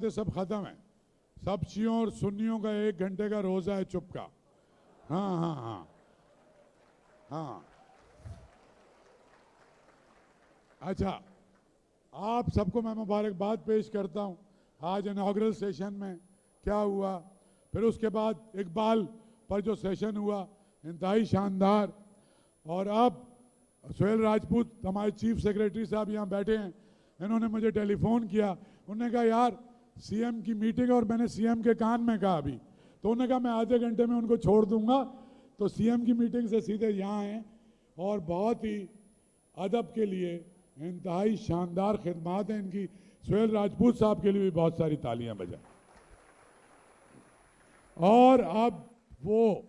باتیں سب ختم ہیں. سب شیعوں اور سنیوں کا 1 گھنٹے کا روزہ ہے چپ کا. ہاں ہاں ہاں ہاں. اچھا, آپ سب کو میں مبارکباد پیش کرتا ہوں. آج اناگرل سیشن میں کیا ہوا, پھر اس کے بعد اقبال پر جو سیشن ہوا انتہائی شاندار. اور اب سہیل راجپوت ہمارے چیف سیکریٹری صاحب یہاں بیٹھے ہیں, انہوں نے مجھے ٹیلی فون کیا. انہوں نے کہا یار سی ایم کی میٹنگ, اور میں نے سی ایم کے کان میں کہا ابھی, تو انہوں نے کہا میں آدھے گھنٹے میں ان کو چھوڑ دوں گا. تو سی ایم کی میٹنگ سے سیدھے یہاں ہیں, اور بہت ہی ادب کے لیے انتہائی شاندار خدمات ہیں ان کی. سہیل راجپوت صاحب کے لیے بھی بہت ساری تالیاں بجائیں. اور اب وہ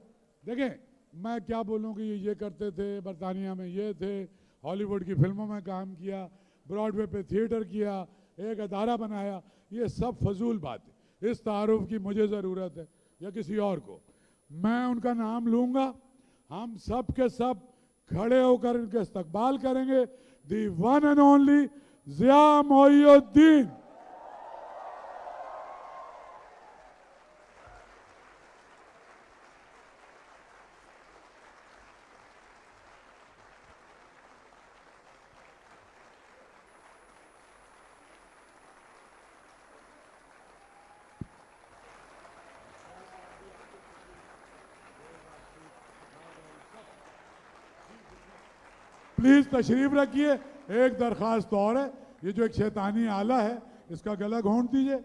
دیکھیں, میں کیا بولوں کہ یہ کرتے تھے, برطانیہ میں یہ تھے, ہالی ووڈ کی فلموں میں کام کیا, براڈ وے پہ تھیٹر کیا, ایک ادارہ بنایا. یہ سب فضول بات ہے. اس تعارف کی مجھے ضرورت ہے یا کسی اور کو؟ میں ان کا نام لوں گا, ہم سب کے سب کھڑے ہو کر ان کے استقبال کریں گے. The one and only Zia Mohyeddin. Please تشریف رکھیے. ایک درخواست اور ہے, یہ جو ایک شیطانی آلہ ہے اس کا گلا گھونٹ دیجئے,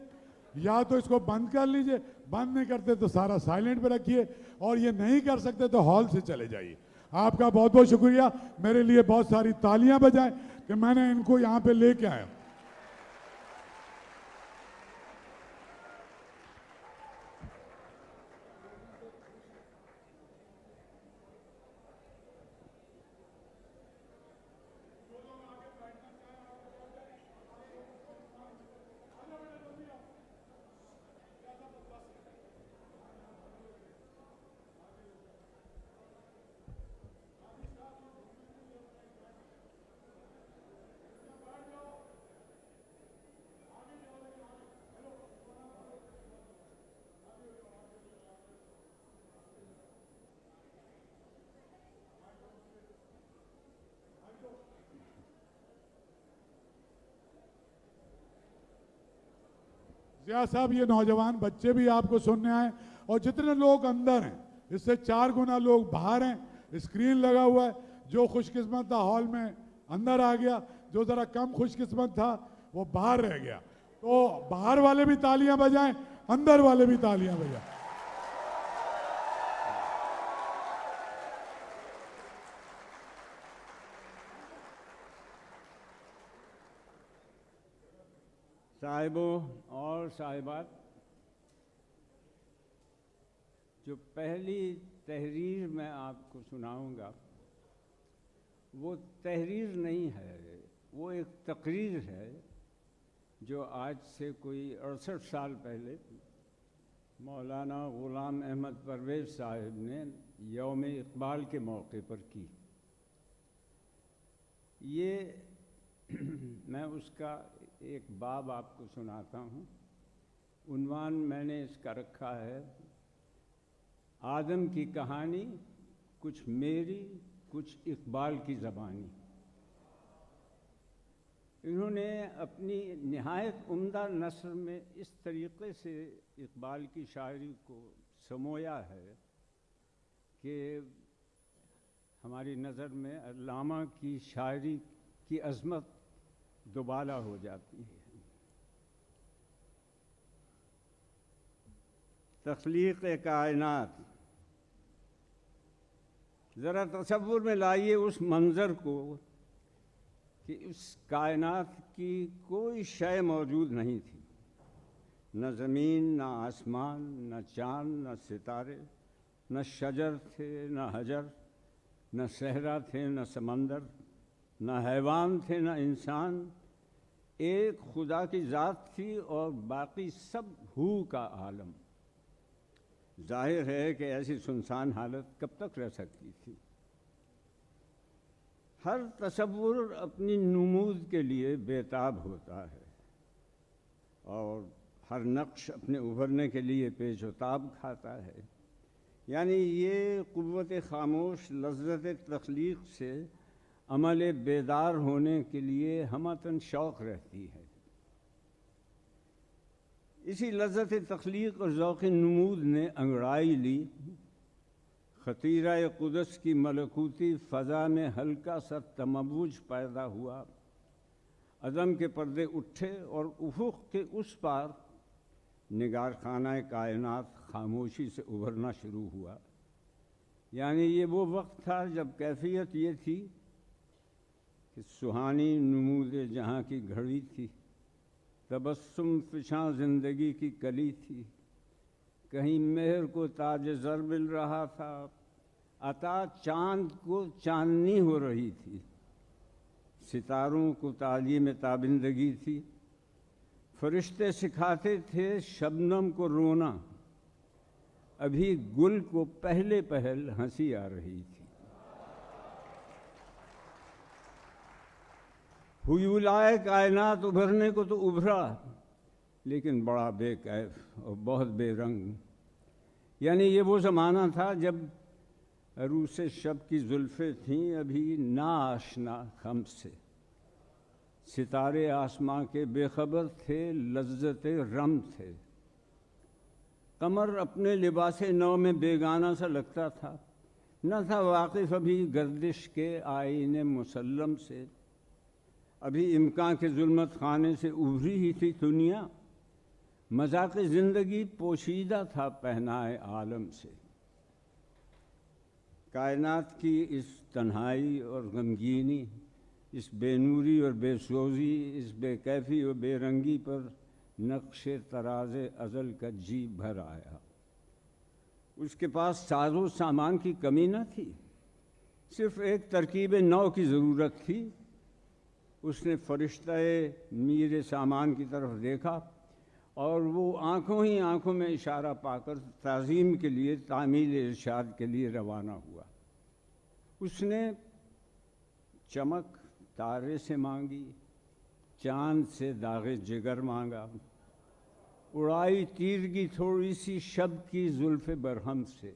یا تو اس کو بند کر لیجئے. بند نہیں کرتے تو سارا سائلنٹ پہ رکھیے, اور یہ نہیں کر سکتے تو ہال سے چلے جائیے. آپ کا بہت بہت شکریہ. میرے لیے بہت ساری تالیاں بجائیں کہ میں نے ان کو یہاں پہ لے کے آیا. ضیاء صاحب, یہ نوجوان بچے بھی آپ کو سننے آئے, اور جتنے لوگ اندر ہیں اس سے 4 گنا لوگ باہر ہیں. اسکرین لگا ہوا ہے. جو خوش قسمت تھا ہال میں اندر آ گیا, جو ذرا کم خوش قسمت تھا وہ باہر رہ گیا. تو باہر والے بھی تالیاں بجائیں, اندر والے بھی تالیاں بجائیں. صاحبوں اور صاحبات, جو پہلی تحریر میں آپ کو سناؤں گا وہ تحریر نہیں ہے, وہ ایک تقریر ہے جو آج سے کوئی 68 سال پہلے مولانا غلام احمد پرویز صاحب نے یوم اقبال کے موقع پر کی. یہ میں اس کا ایک باب آپ کو سناتا ہوں. عنوان میں نے اس کا رکھا ہے آدم کی کہانی, کچھ میری کچھ اقبال کی زبانی. انہوں نے اپنی نہایت عمدہ نثر میں اس طریقے سے اقبال کی شاعری کو سمویا ہے کہ ہماری نظر میں علامہ کی شاعری کی عظمت دوبالا ہو جاتی ہے. تخلیق کائنات, ذرا تصور میں لائیے اس منظر کو کہ اس کائنات کی کوئی شے موجود نہیں تھی. نہ زمین, نہ آسمان, نہ چاند, نہ ستارے, نہ شجر تھے, نہ حجر, نہ صحرا تھے, نہ سمندر, نہ حیوان تھے, نہ انسان. ایک خدا کی ذات تھی اور باقی سب ہو کا عالم. ظاہر ہے کہ ایسی سنسان حالت کب تک رہ سکتی تھی. ہر تصور اپنی نمود کے لیے بے تاب ہوتا ہے, اور ہر نقش اپنے ابھرنے کے لیے پیچ و تاب کھاتا ہے. یعنی یہ قوت خاموش لذت تخلیق سے عمل بیدار ہونے کے لیے ہمتاً شوق رہتی ہے. اسی لذت تخلیق اور ذوق نمود نے انگڑائی لی. خطیرہ قدس کی ملکوتی فضا میں ہلکا سا تموج پیدا ہوا. عدم کے پردے اٹھے اور افق کے اس پار نگار خانہ کائنات خاموشی سے ابھرنا شروع ہوا. یعنی یہ وہ وقت تھا جب کیفیت یہ تھی کہ سہانی نمود جہاں کی گھڑی تھی، تبسم فشاں زندگی کی کلی تھی. کہیں مہر کو تاج زر مل رہا تھا، عطا چاند کو چاندنی ہو رہی تھی. ستاروں کو تعلیم تابندگی تھی. فرشتے سکھاتے تھے شبنم کو رونا. ابھی گل کو پہلے پہل ہنسی آ رہی تھی. حیولائے کائنات ابھرنے کو تو ابھرا، لیکن بڑا بے کیف اور بہت بے رنگ. یعنی یہ وہ زمانہ تھا جب عروس شب کی زلفیں تھیں ابھی ناآشنا خم سے. ستارے آسماں کے بے خبر تھے، لذت رم تھے. قمر اپنے لباس نو میں بیگانہ سا لگتا تھا، نہ تھا واقف ابھی گردش کے آئین مسلم سے. ابھی امکان کے ظلمت خانے سے ابھری ہی تھی دنیا. مذاق زندگی پوشیدہ تھا پہنائے عالم سے. کائنات کی اس تنہائی اور غمگینی، اس بے نوری اور بے سوزی، اس بے کیفی اور بے رنگی پر نقش طراز ازل کا جی بھر آیا. اس کے پاس ساز و سامان کی کمی نہ تھی، صرف ایک ترکیب نو کی ضرورت تھی. اس نے فرشتہ میر سامان کی طرف دیکھا اور وہ آنکھوں ہی آنکھوں میں اشارہ پا کر تعظیم کے لیے، تعمیل ارشاد کے لیے روانہ ہوا. اس نے چمک تارے سے مانگی، چاند سے داغ جگر مانگا، اڑائی تیرگی تھوڑی سی شب کی زلف برہم سے.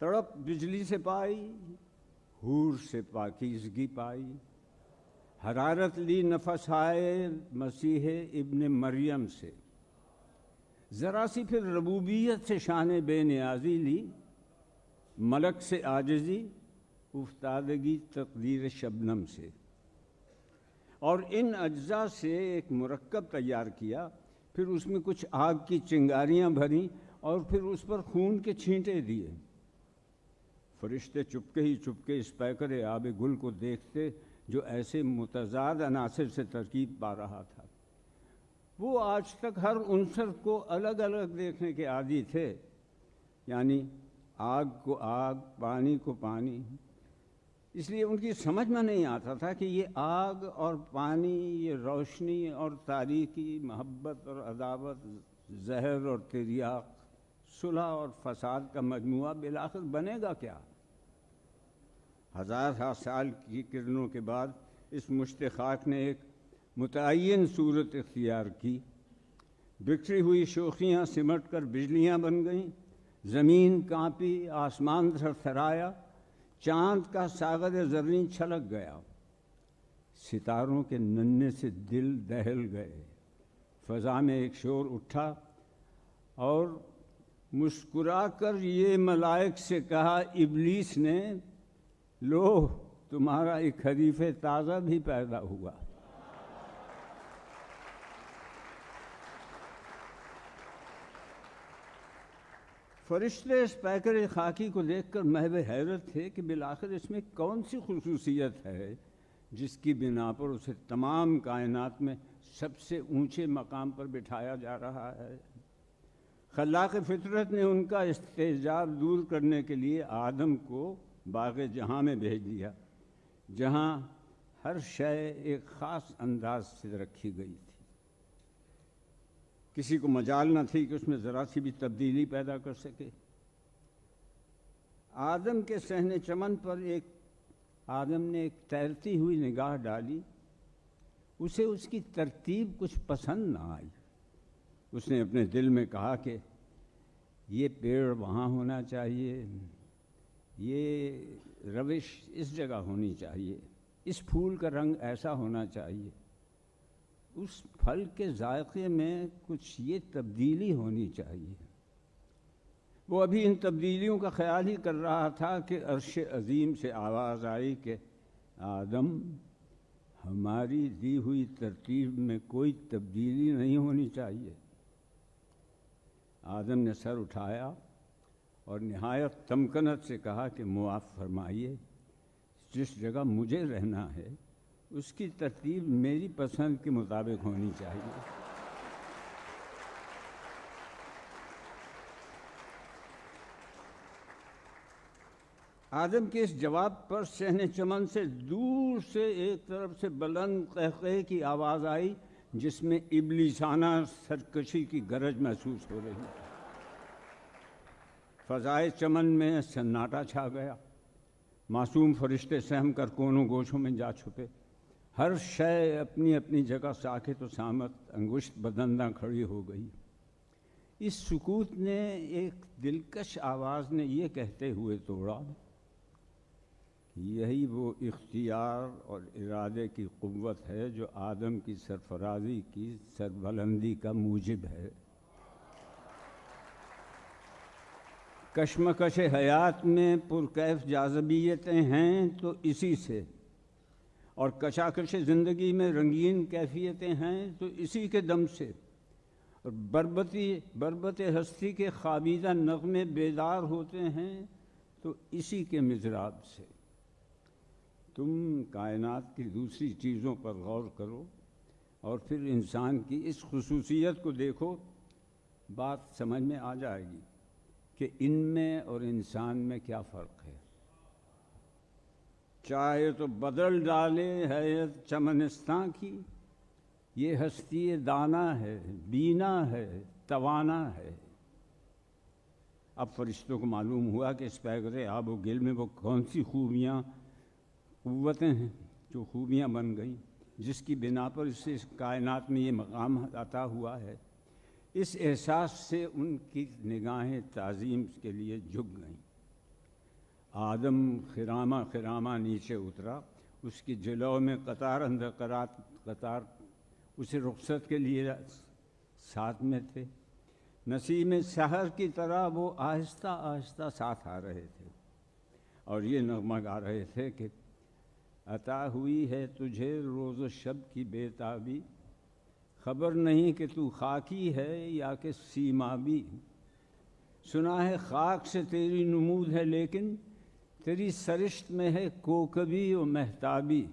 تڑپ بجلی سے پائی، حور سے پاکیزگی پائی. حرارت لی نفس آئے مسیح ابن مریم سے. ذرا سی پھر ربوبیت سے شان بے نیازی لی. ملک سے عاجزی، افتادگی تقدیر شبنم سے. اور ان اجزاء سے ایک مرکب تیار کیا. پھر اس میں کچھ آگ کی چنگاریاں بھریں اور پھر اس پر خون کے چھینٹے دیے. فرشتے چپکے ہی چپکے اس پیکر آب گل کو دیکھتے جو ایسے متضاد عناصر سے ترکیب پا رہا تھا. وہ آج تک ہر عنصر کو الگ الگ دیکھنے کے عادی تھے. یعنی آگ کو آگ، پانی کو پانی. اس لیے ان کی سمجھ میں نہیں آتا تھا کہ یہ آگ اور پانی، یہ روشنی اور تاریکی، محبت اور عداوت، زہر اور تریاق، صلح اور فساد کا مجموعہ بالآخر بنے گا کیا؟ ہزار سال کی کرنوں کے بعد اس مشت خاک نے ایک متعین صورت اختیار کی. بکھری ہوئی شوخیاں سمٹ کر بجلیاں بن گئیں. زمین کانپی، آسمان تھرتھرایا. چاند کا ساغر زرین چھلک گیا. ستاروں کے ننھے سے دل دہل گئے. فضا میں ایک شور اٹھا اور مسکرا کر یہ ملائک سے کہا ابلیس نے، لو تمہارا ایک حریف تازہ بھی پیدا ہوا. فرشتے اس پیکر خاکی کو دیکھ کر محو حیرت تھے کہ بالآخر اس میں کون سی خصوصیت ہے جس کی بنا پر اسے تمام کائنات میں سب سے اونچے مقام پر بٹھایا جا رہا ہے. خلاق فطرت نے ان کا استحجاب دور کرنے کے لیے آدم کو باغ جہاں میں بھیج دیا، جہاں ہر شے ایک خاص انداز سے رکھی گئی تھی. کسی کو مجال نہ تھی کہ اس میں ذرا سی بھی تبدیلی پیدا کر سکے. آدم کے صحن چمن پر آدم نے ایک تیرتی ہوئی نگاہ ڈالی. اسے اس کی ترتیب کچھ پسند نہ آئی. اس نے اپنے دل میں کہا کہ یہ پیڑ وہاں ہونا چاہیے، یہ روش اس جگہ ہونی چاہیے، اس پھول کا رنگ ایسا ہونا چاہیے، اس پھل کے ذائقے میں کچھ یہ تبدیلی ہونی چاہیے۔ وہ ابھی ان تبدیلیوں کا خیال ہی کر رہا تھا کہ عرش عظیم سے آواز آئی کہ آدم، ہماری دی ہوئی ترتیب میں کوئی تبدیلی نہیں ہونی چاہیے۔ آدم نے سر اٹھایا اور نہایت تمکنت سے کہا کہ معاف فرمائیے، جس جگہ مجھے رہنا ہے اس کی ترتیب میری پسند کے مطابق ہونی چاہیے۔ آدم کے اس جواب پر صحن چمن سے دور سے ایک طرف سے بلند قہقہے کی آواز آئی، جس میں ابلیسانہ سرکشی کی گرج محسوس ہو رہی تھی۔ فضائے چمن میں سناٹا چھا گیا، معصوم فرشتے سہم کر کونوں گوشوں میں جا چھپے، ہر شے اپنی اپنی جگہ ساکت و صامت انگشت بدندہ کھڑی ہو گئی۔ اس سکوت نے ایک دلکش آواز نے یہ کہتے ہوئے توڑا، یہی وہ اختیار اور ارادے کی قوت ہے جو آدم کی سرفرازی کی سربلندی کا موجب ہے۔ کشمکش حیات میں پرکیف جاذبیتیں ہیں تو اسی سے، اور کشاکش زندگی میں رنگین کیفیتیں ہیں تو اسی کے دم سے، اور بربت ہستی کے خوابیدہ نغمے بیدار ہوتے ہیں تو اسی کے مضراب سے۔ تم کائنات کی دوسری چیزوں پر غور کرو اور پھر انسان کی اس خصوصیت کو دیکھو، بات سمجھ میں آ جائے گی کہ ان میں اور انسان میں کیا فرق ہے۔ چاہے تو بدل ڈالے حیت چمنستاں کی، یہ ہستی دانا ہے، بینا ہے، توانا ہے۔ اب فرشتوں کو معلوم ہوا کہ اس پیکر آب و گل میں وہ کون سی خوبیاں، قوتیں ہیں جو خوبیاں بن گئیں، جس کی بنا پر اس سے کائنات میں یہ مقام عطا ہوا ہے۔ اس احساس سے ان کی نگاہیں تعظیم کے لیے جھک گئیں۔ آدم خرامہ نیچے اترا، اس کی جلو میں قطار اندر قطار اسے رخصت کے لیے ساتھ میں تھے۔ نسیم سحر کی طرح وہ آہستہ آہستہ ساتھ آ رہے تھے اور یہ نغمہ گا رہے تھے کہ عطا ہوئی ہے تجھے روز و شب کی بےتابی، خبر نہیں کہ تو خاکی ہے یا کہ سیمابی۔ سنا ہے خاک سے تیری نمود ہے، لیکن تیری سرشت میں ہے کوکبی و مہتابی۔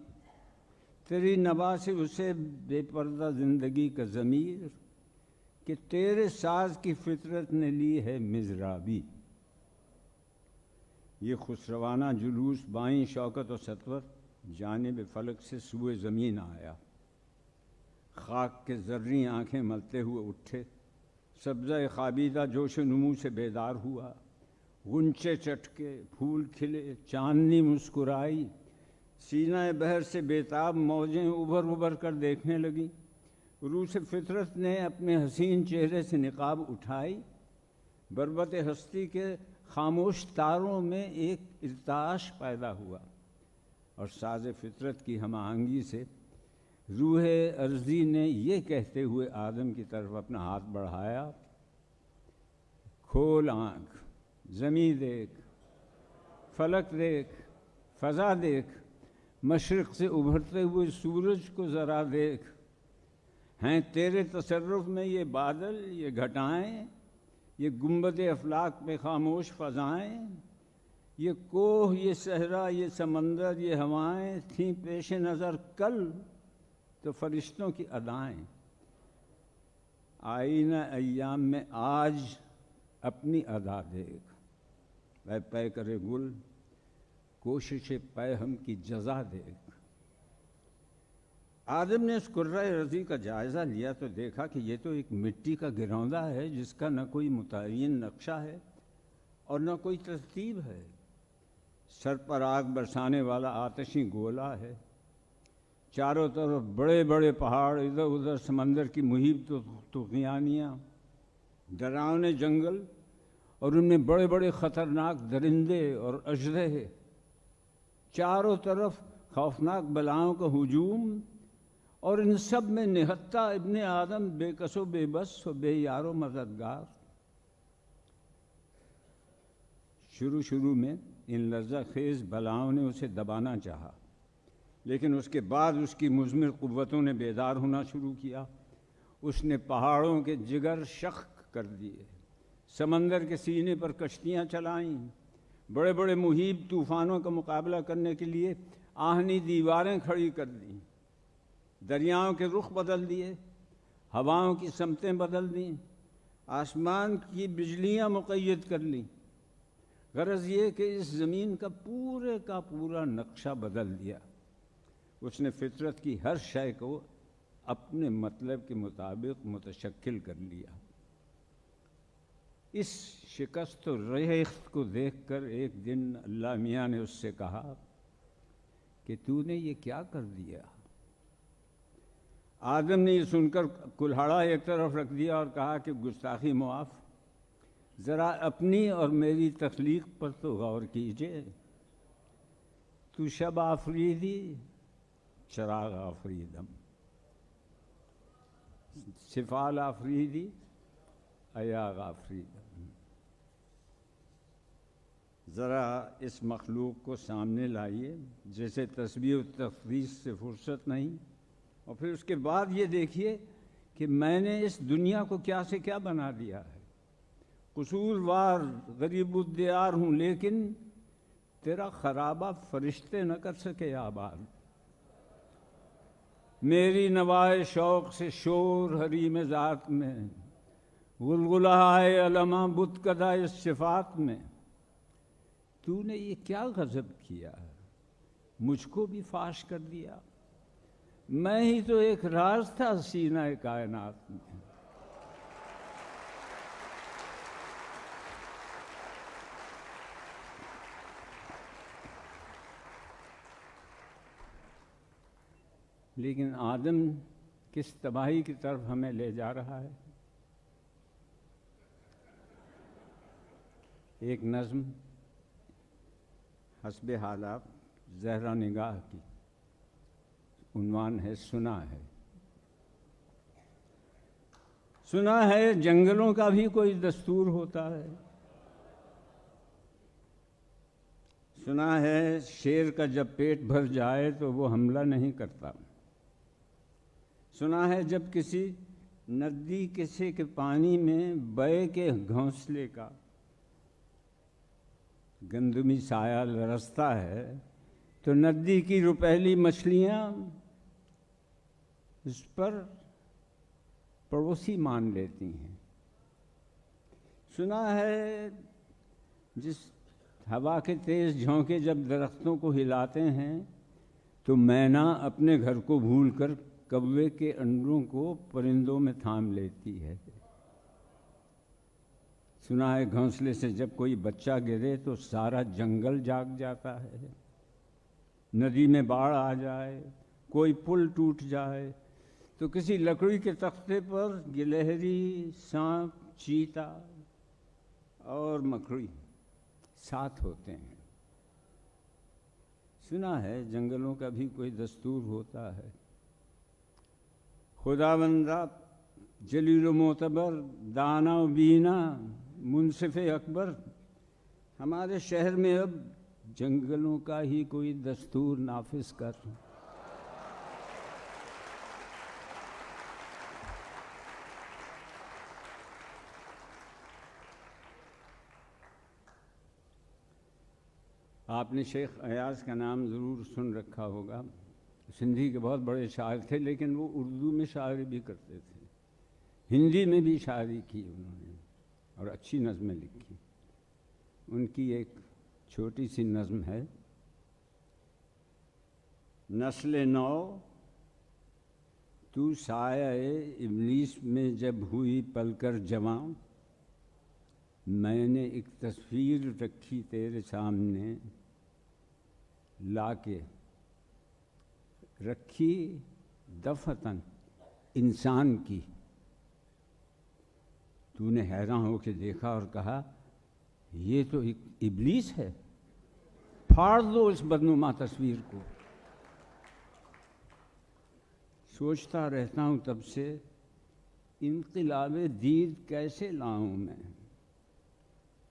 تیری نوا سے اسے بے پردہ زندگی کا ضمیر، کہ تیرے ساز کی فطرت نے لی ہے مضرابی۔ یہ خسروانہ جلوس بائیں شوکت و سطوت جانب فلک سے سوئے زمین آیا۔ خاک کے زرعی آنکھیں ملتے ہوئے اٹھے، سبزہ خوابیدہ جوش و نمو سے بیدار ہوا، غنچے چٹکے، پھول کھلے، چاندنی مسکرائی، سینہ بحر سے بیتاب موجیں ابھر کر دیکھنے لگیں۔ روح فطرت نے اپنے حسین چہرے سے نقاب اٹھائی، بربت ہستی کے خاموش تاروں میں ایک ارتعاش پیدا ہوا، اور ساز فطرت کی ہم آہنگی سے روح ارضی نے یہ کہتے ہوئے آدم کی طرف اپنا ہاتھ بڑھایا، کھول آنکھ، زمیں دیکھ، فلک دیکھ، فضا دیکھ، مشرق سے ابھرتے ہوئے سورج کو ذرا دیکھ۔ ہیں تیرے تصرف میں یہ بادل، یہ گھٹائیں، یہ گنبد افلاک پہ خاموش فضائیں، یہ کوہ، یہ صحرا، یہ سمندر، یہ ہوائیں تھیں پیش نظر کل تو فرشتوں کی ادائیں۔ آئینہ ایام میں آج اپنی ادا دیکھ، اے پے کرے گل کوشش پے ہم کی جزا دیکھ۔ آدم نے اس کرۂ رضی کا جائزہ لیا تو دیکھا کہ یہ تو ایک مٹی کا گروندا ہے جس کا نہ کوئی متعین نقشہ ہے اور نہ کوئی ترتیب ہے۔ سر پر آگ برسانے والا آتشی گولا ہے، چاروں طرف بڑے بڑے پہاڑ، ادھر ادھر سمندر کی محیط طوفانیاں، ڈراؤنے جنگل، اور ان میں بڑے بڑے خطرناک درندے اور اژدہے، چاروں طرف خوفناک بلاؤں کا ہجوم، اور ان سب میں نہتہ ابن آدم بے کس و بے بس و بے یار و مددگار۔ شروع میں ان لرزہ خیز بلاؤں نے اسے دبانا چاہا، لیکن اس کے بعد اس کی مضمر قوتوں نے بیدار ہونا شروع کیا۔ اس نے پہاڑوں کے جگر شخ کر دیے، سمندر کے سینے پر کشتیاں چلائیں، بڑے بڑے مہیب طوفانوں کا مقابلہ کرنے کے لیے آہنی دیواریں کھڑی کر دیں، دریاؤں کے رخ بدل دیے، ہواؤں کی سمتیں بدل دیں، آسمان کی بجلیاں مقید کر لیں۔ غرض یہ کہ اس زمین کا پورا نقشہ بدل دیا۔ اس نے فطرت کی ہر شے کو اپنے مطلب کے مطابق متشکل کر لیا۔ اس شکست و ریخت کو دیکھ کر ایک دن اللہ میاں نے اس سے کہا کہ تو نے یہ کیا کر دیا؟ آدم نے یہ سن کر کلہاڑا ایک طرف رکھ دیا اور کہا کہ گستاخی معاف، ذرا اپنی اور میری تخلیق پر تو غور کیجئے۔ تو شب آفریدی، چراغ آفریدم، سفال آفریدی، ایاغ آفریدم۔ ذرا اس مخلوق کو سامنے لائیے جیسے تسبیح و تقدیس سے فرصت نہیں، اور پھر اس کے بعد یہ دیکھیے کہ میں نے اس دنیا کو کیا سے کیا بنا دیا ہے۔ قصوروار غریب الدیار ہوں، لیکن تیرا خرابہ فرشتے نہ کر سکے آباد۔ میری نوائے شوق سے شور حریم ذات میں، غلغلہ آئے علماں بت کدہ اس صفات میں۔ تو نے یہ کیا غضب کیا، مجھ کو بھی فاش کر دیا۔ میں ہی تو ایک راز تھا سینہ کائنات میں۔ لیکن آدم کس تباہی کی طرف ہمیں لے جا رہا ہے۔ ایک نظم حسب حالات زہرا نگاہ کی، عنوان ہے سنا ہے۔ سنا ہے جنگلوں کا بھی کوئی دستور ہوتا ہے، سنا ہے شیر کا جب پیٹ بھر جائے تو وہ حملہ نہیں کرتا، سنا ہے جب کسی ندی کسی کے پانی میں بے کے گھونسلے کا گندمی سایہ لرزتا ہے تو ندی کی روپہلی مچھلیاں اس پر پڑوسی مان لیتی ہیں۔ سنا ہے جس ہوا کے تیز جھونکے جب درختوں کو ہلاتے ہیں تو مینا اپنے گھر کو بھول کر کوے کے انڈوں کو پرندوں میں تھام لیتی ہے۔ سنا ہے گھونسلے سے جب کوئی بچہ گرے تو سارا جنگل جاگ جاتا ہے۔ ندی میں باڑھ آ جائے، کوئی پل ٹوٹ جائے تو کسی لکڑی کے تختے پر گلہری، سانپ، چیتا اور مکڑی ساتھ ہوتے ہیں۔ سنا ہے جنگلوں کا بھی کوئی دستور ہوتا ہے۔ خداوندہ جلیل و معتبر، دانا و بینا، منصف اکبر، ہمارے شہر میں اب جنگلوں کا ہی کوئی دستور نافذ کر۔ آپ نے شیخ ایاز کا نام ضرور سن رکھا ہوگا۔ سندھی کے بہت بڑے شاعر تھے، لیکن وہ اردو میں شاعری بھی کرتے تھے، ہندی میں بھی شاعری کی انہوں نے اور اچھی نظمیں لکھی۔ ان کی ایک چھوٹی سی نظم ہے: نسل نو تو سایہ ابلیس میں جب ہوئی پل کر جواں، میں نے ایک تصویر رکھی تیرے سامنے لا کے رکھی دفتن انسان کی. تو نے حیران ہو کے دیکھا اور کہا یہ تو ایک ابلیس ہے, پھاڑ دو اس بدنما تصویر کو. سوچتا رہتا ہوں تب سے انقلاب دید کیسے لاؤں میں,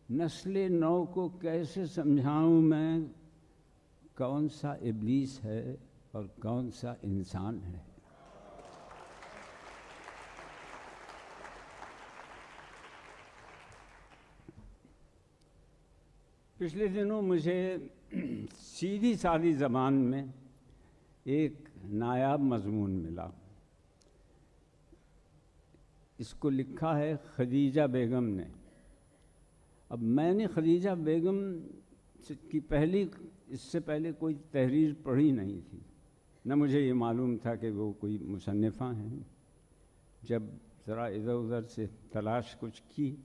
نسل نو کو کیسے سمجھاؤں میں کون سا ابلیس ہے اور کون سا انسان ہے. پچھلے دنوں مجھے سیدھی سادی زبان میں ایک نایاب مضمون ملا. اس کو لکھا ہے خدیجہ بیگم نے. اب میں نے خدیجہ بیگم کی اس سے پہلے کوئی تحریر پڑھی نہیں تھی, نہ مجھے یہ معلوم تھا کہ وہ کوئی مصنفہ ہیں. جب ذرا ادھر ادھر سے تلاش کچھ کی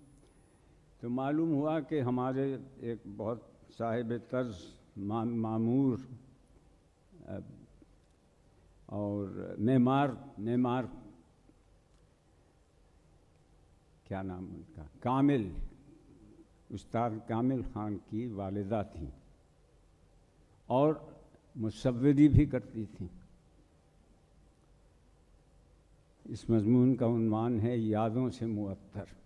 تو معلوم ہوا کہ ہمارے ایک بہت صاحب طرز معمور اور معمار کیا نام ان کا, کامل, استاد کامل خان کی والدہ تھیں اور مصوری بھی کرتی تھیں. اس مضمون کا عنوان ہے یادوں سے معطر.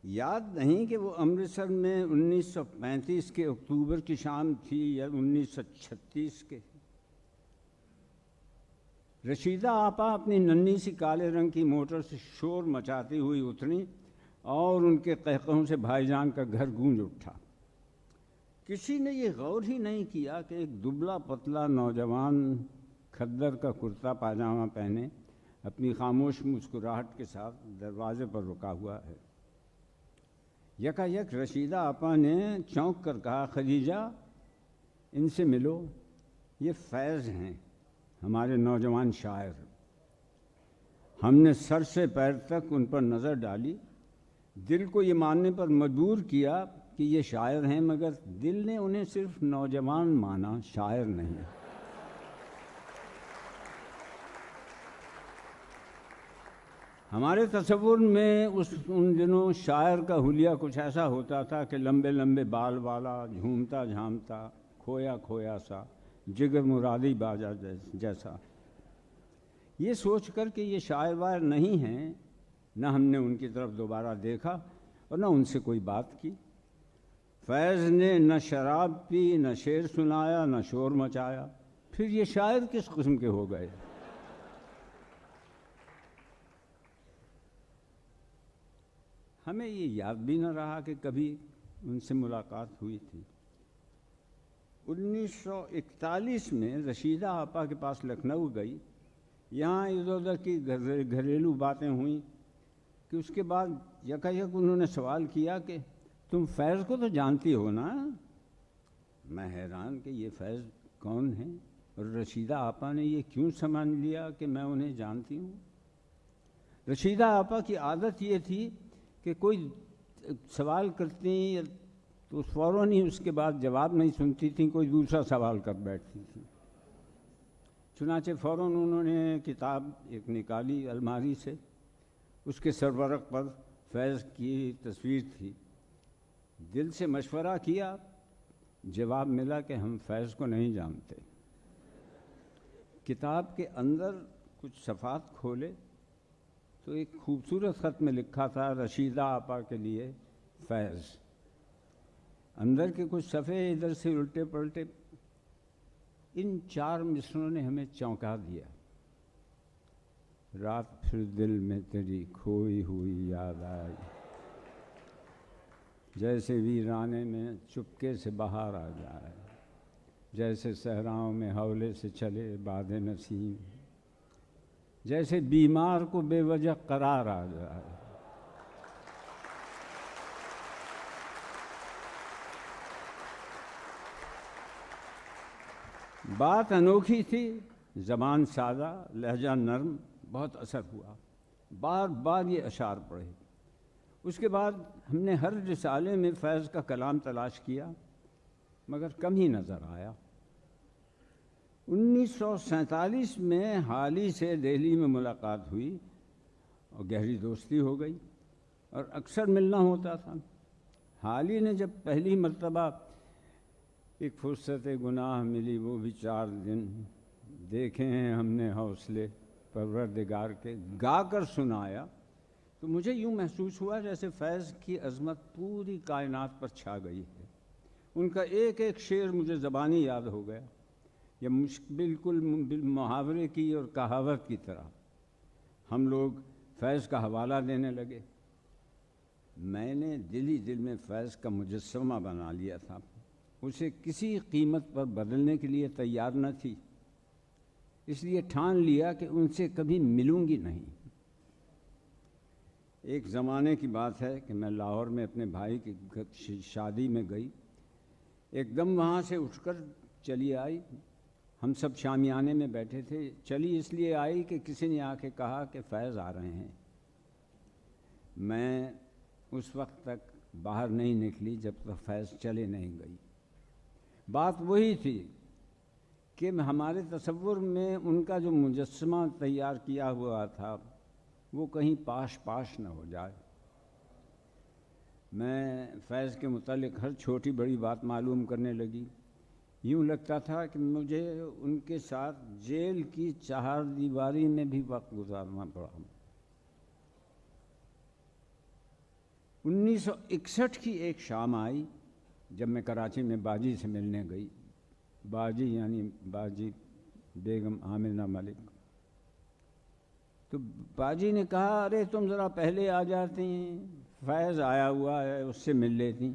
یاد نہیں کہ وہ امرتسر میں 1935 کے اکتوبر کی شام تھی یا 1936 کے. رشیدہ آپا اپنی ننھی سی کالے رنگ کی موٹر سے شور مچاتی ہوئی اتری اور ان کے قہقہوں سے بھائی جان کا گھر گونج اٹھا. کسی نے یہ غور ہی نہیں کیا کہ ایک دبلا پتلا نوجوان کھدر کا کرتا پاجامہ پہنے اپنی خاموش مسکراہٹ کے ساتھ دروازے پر رکا ہوا ہے. یکا یک رشیدہ آپا نے چونک کر کہا, خدیجہ ان سے ملو, یہ فیض ہیں, ہمارے نوجوان شاعر. ہم نے سر سے پیر تک ان پر نظر ڈالی, دل کو یہ ماننے پر مجبور کیا کہ یہ شاعر ہیں, مگر دل نے انہیں صرف نوجوان مانا, شاعر نہیں. ہمارے تصور میں ان دنوں شاعر کا حلیہ کچھ ایسا ہوتا تھا کہ لمبے لمبے بال والا, جھومتا جھامتا, کھویا کھویا سا, جگر مرادی باجا جیسا. یہ سوچ کر کہ یہ شاعر وائر نہیں ہیں, نہ ہم نے ان کی طرف دوبارہ دیکھا اور نہ ان سے کوئی بات کی. فیض نے نہ شراب پی, نہ شعر سنایا, نہ شور مچایا. پھر یہ شاعر کس قسم کے ہو گئے؟ ہمیں یہ یاد بھی نہ رہا کہ کبھی ان سے ملاقات ہوئی تھی. 1941 میں رشیدہ آپا کے پاس لکھنؤ گئی. یہاں ادھر ادھر کی گھریلو باتیں ہوئیں کہ اس کے بعد یکا یک انہوں نے سوال کیا کہ تم فیض کو تو جانتی ہو نا؟ میں حیران کہ یہ فیض کون ہے, اور رشیدہ آپا نے یہ کیوں سمجھ لیا کہ میں انہیں جانتی ہوں. رشیدہ آپا کی عادت یہ تھی کہ کوئی سوال کرتی تو فوراً ہی اس کے بعد جواب نہیں سنتی تھیں, کوئی دوسرا سوال کر بیٹھتی تھیں. چنانچہ فوراً انہوں نے کتاب ایک نکالی الماری سے, اس کے سرورق پر فیض کی تصویر تھی. دل سے مشورہ کیا, جواب ملا کہ ہم فیض کو نہیں جانتے. کتاب کے اندر کچھ صفحات کھولے تو ایک خوبصورت خط میں لکھا تھا, رشیدہ آپا کے لیے فیض. اندر کے کچھ صفحے ادھر سے الٹے پلٹے. ان 4 مصروں نے ہمیں چونکا دیا. رات پھر دل میں تیری کھوئی ہوئی یاد آئی, جیسے ویرانے میں چپکے سے بہار آ جائے, جیسے صحراؤں میں ہولے سے چلے باد نسیم, جیسے بیمار کو بے وجہ قرار آ جائے. بات انوکھی تھی, زبان سادہ, لہجہ نرم, بہت اثر ہوا. بار بار یہ اشعار پڑھے. اس کے بعد ہم نے ہر رسالے میں فیض کا کلام تلاش کیا, مگر کم ہی نظر آیا۔ 1947 میں حالی سے دہلی میں ملاقات ہوئی اور گہری دوستی ہو گئی اور اکثر ملنا ہوتا تھا۔ حالی نے جب پہلی مرتبہ ایک فرصت گناہ ملی، وہ بھی 4 دن دیکھے ہیں ہم نے حوصلے پروردگار کے، گا کر سنایا، تو مجھے یوں محسوس ہوا جیسے فیض کی عظمت پوری کائنات پر چھا گئی ہے۔ ان کا ایک ایک شعر مجھے زبانی یاد ہو گیا، یہ بالکل محاورے کی اور کہاوت کی طرح۔ ہم لوگ فیض کا حوالہ دینے لگے۔ میں نے دل ہی دل میں فیض کا مجسمہ بنا لیا تھا، اسے کسی قیمت پر بدلنے کے لیے تیار نہ تھی، اس لیے ٹھان لیا کہ ان سے کبھی ملوں گی نہیں۔ ایک زمانے کی بات ہے کہ میں لاہور میں اپنے بھائی کی شادی میں گئی، ایک دم وہاں سے اٹھ کر چلی آئی۔ ہم سب شامیانے میں بیٹھے تھے، چلی اس لیے آئی کہ کسی نے آ کے کہا کہ فیض آ رہے ہیں۔ میں اس وقت تک باہر نہیں نکلی جب تک فیض چلے نہیں گئی۔ بات وہی تھی کہ ہمارے تصور میں ان کا جو مجسمہ تیار کیا ہوا تھا وہ کہیں پاش نہ ہو جائے۔ میں فیض کے متعلق ہر چھوٹی بڑی بات معلوم کرنے لگی۔ یوں لگتا تھا کہ مجھے ان کے ساتھ جیل کی 4 دیواری میں بھی وقت گزارنا پڑا۔ 1961 کی ایک شام آئی جب میں کراچی میں باجی سے ملنے گئی، باجی یعنی باجی بیگم آمنہ ملک۔ تو باجی نے کہا ارے تم ذرا پہلے آ جاتی ہیں، فیض آیا ہوا ہے اس سے مل لیتی۔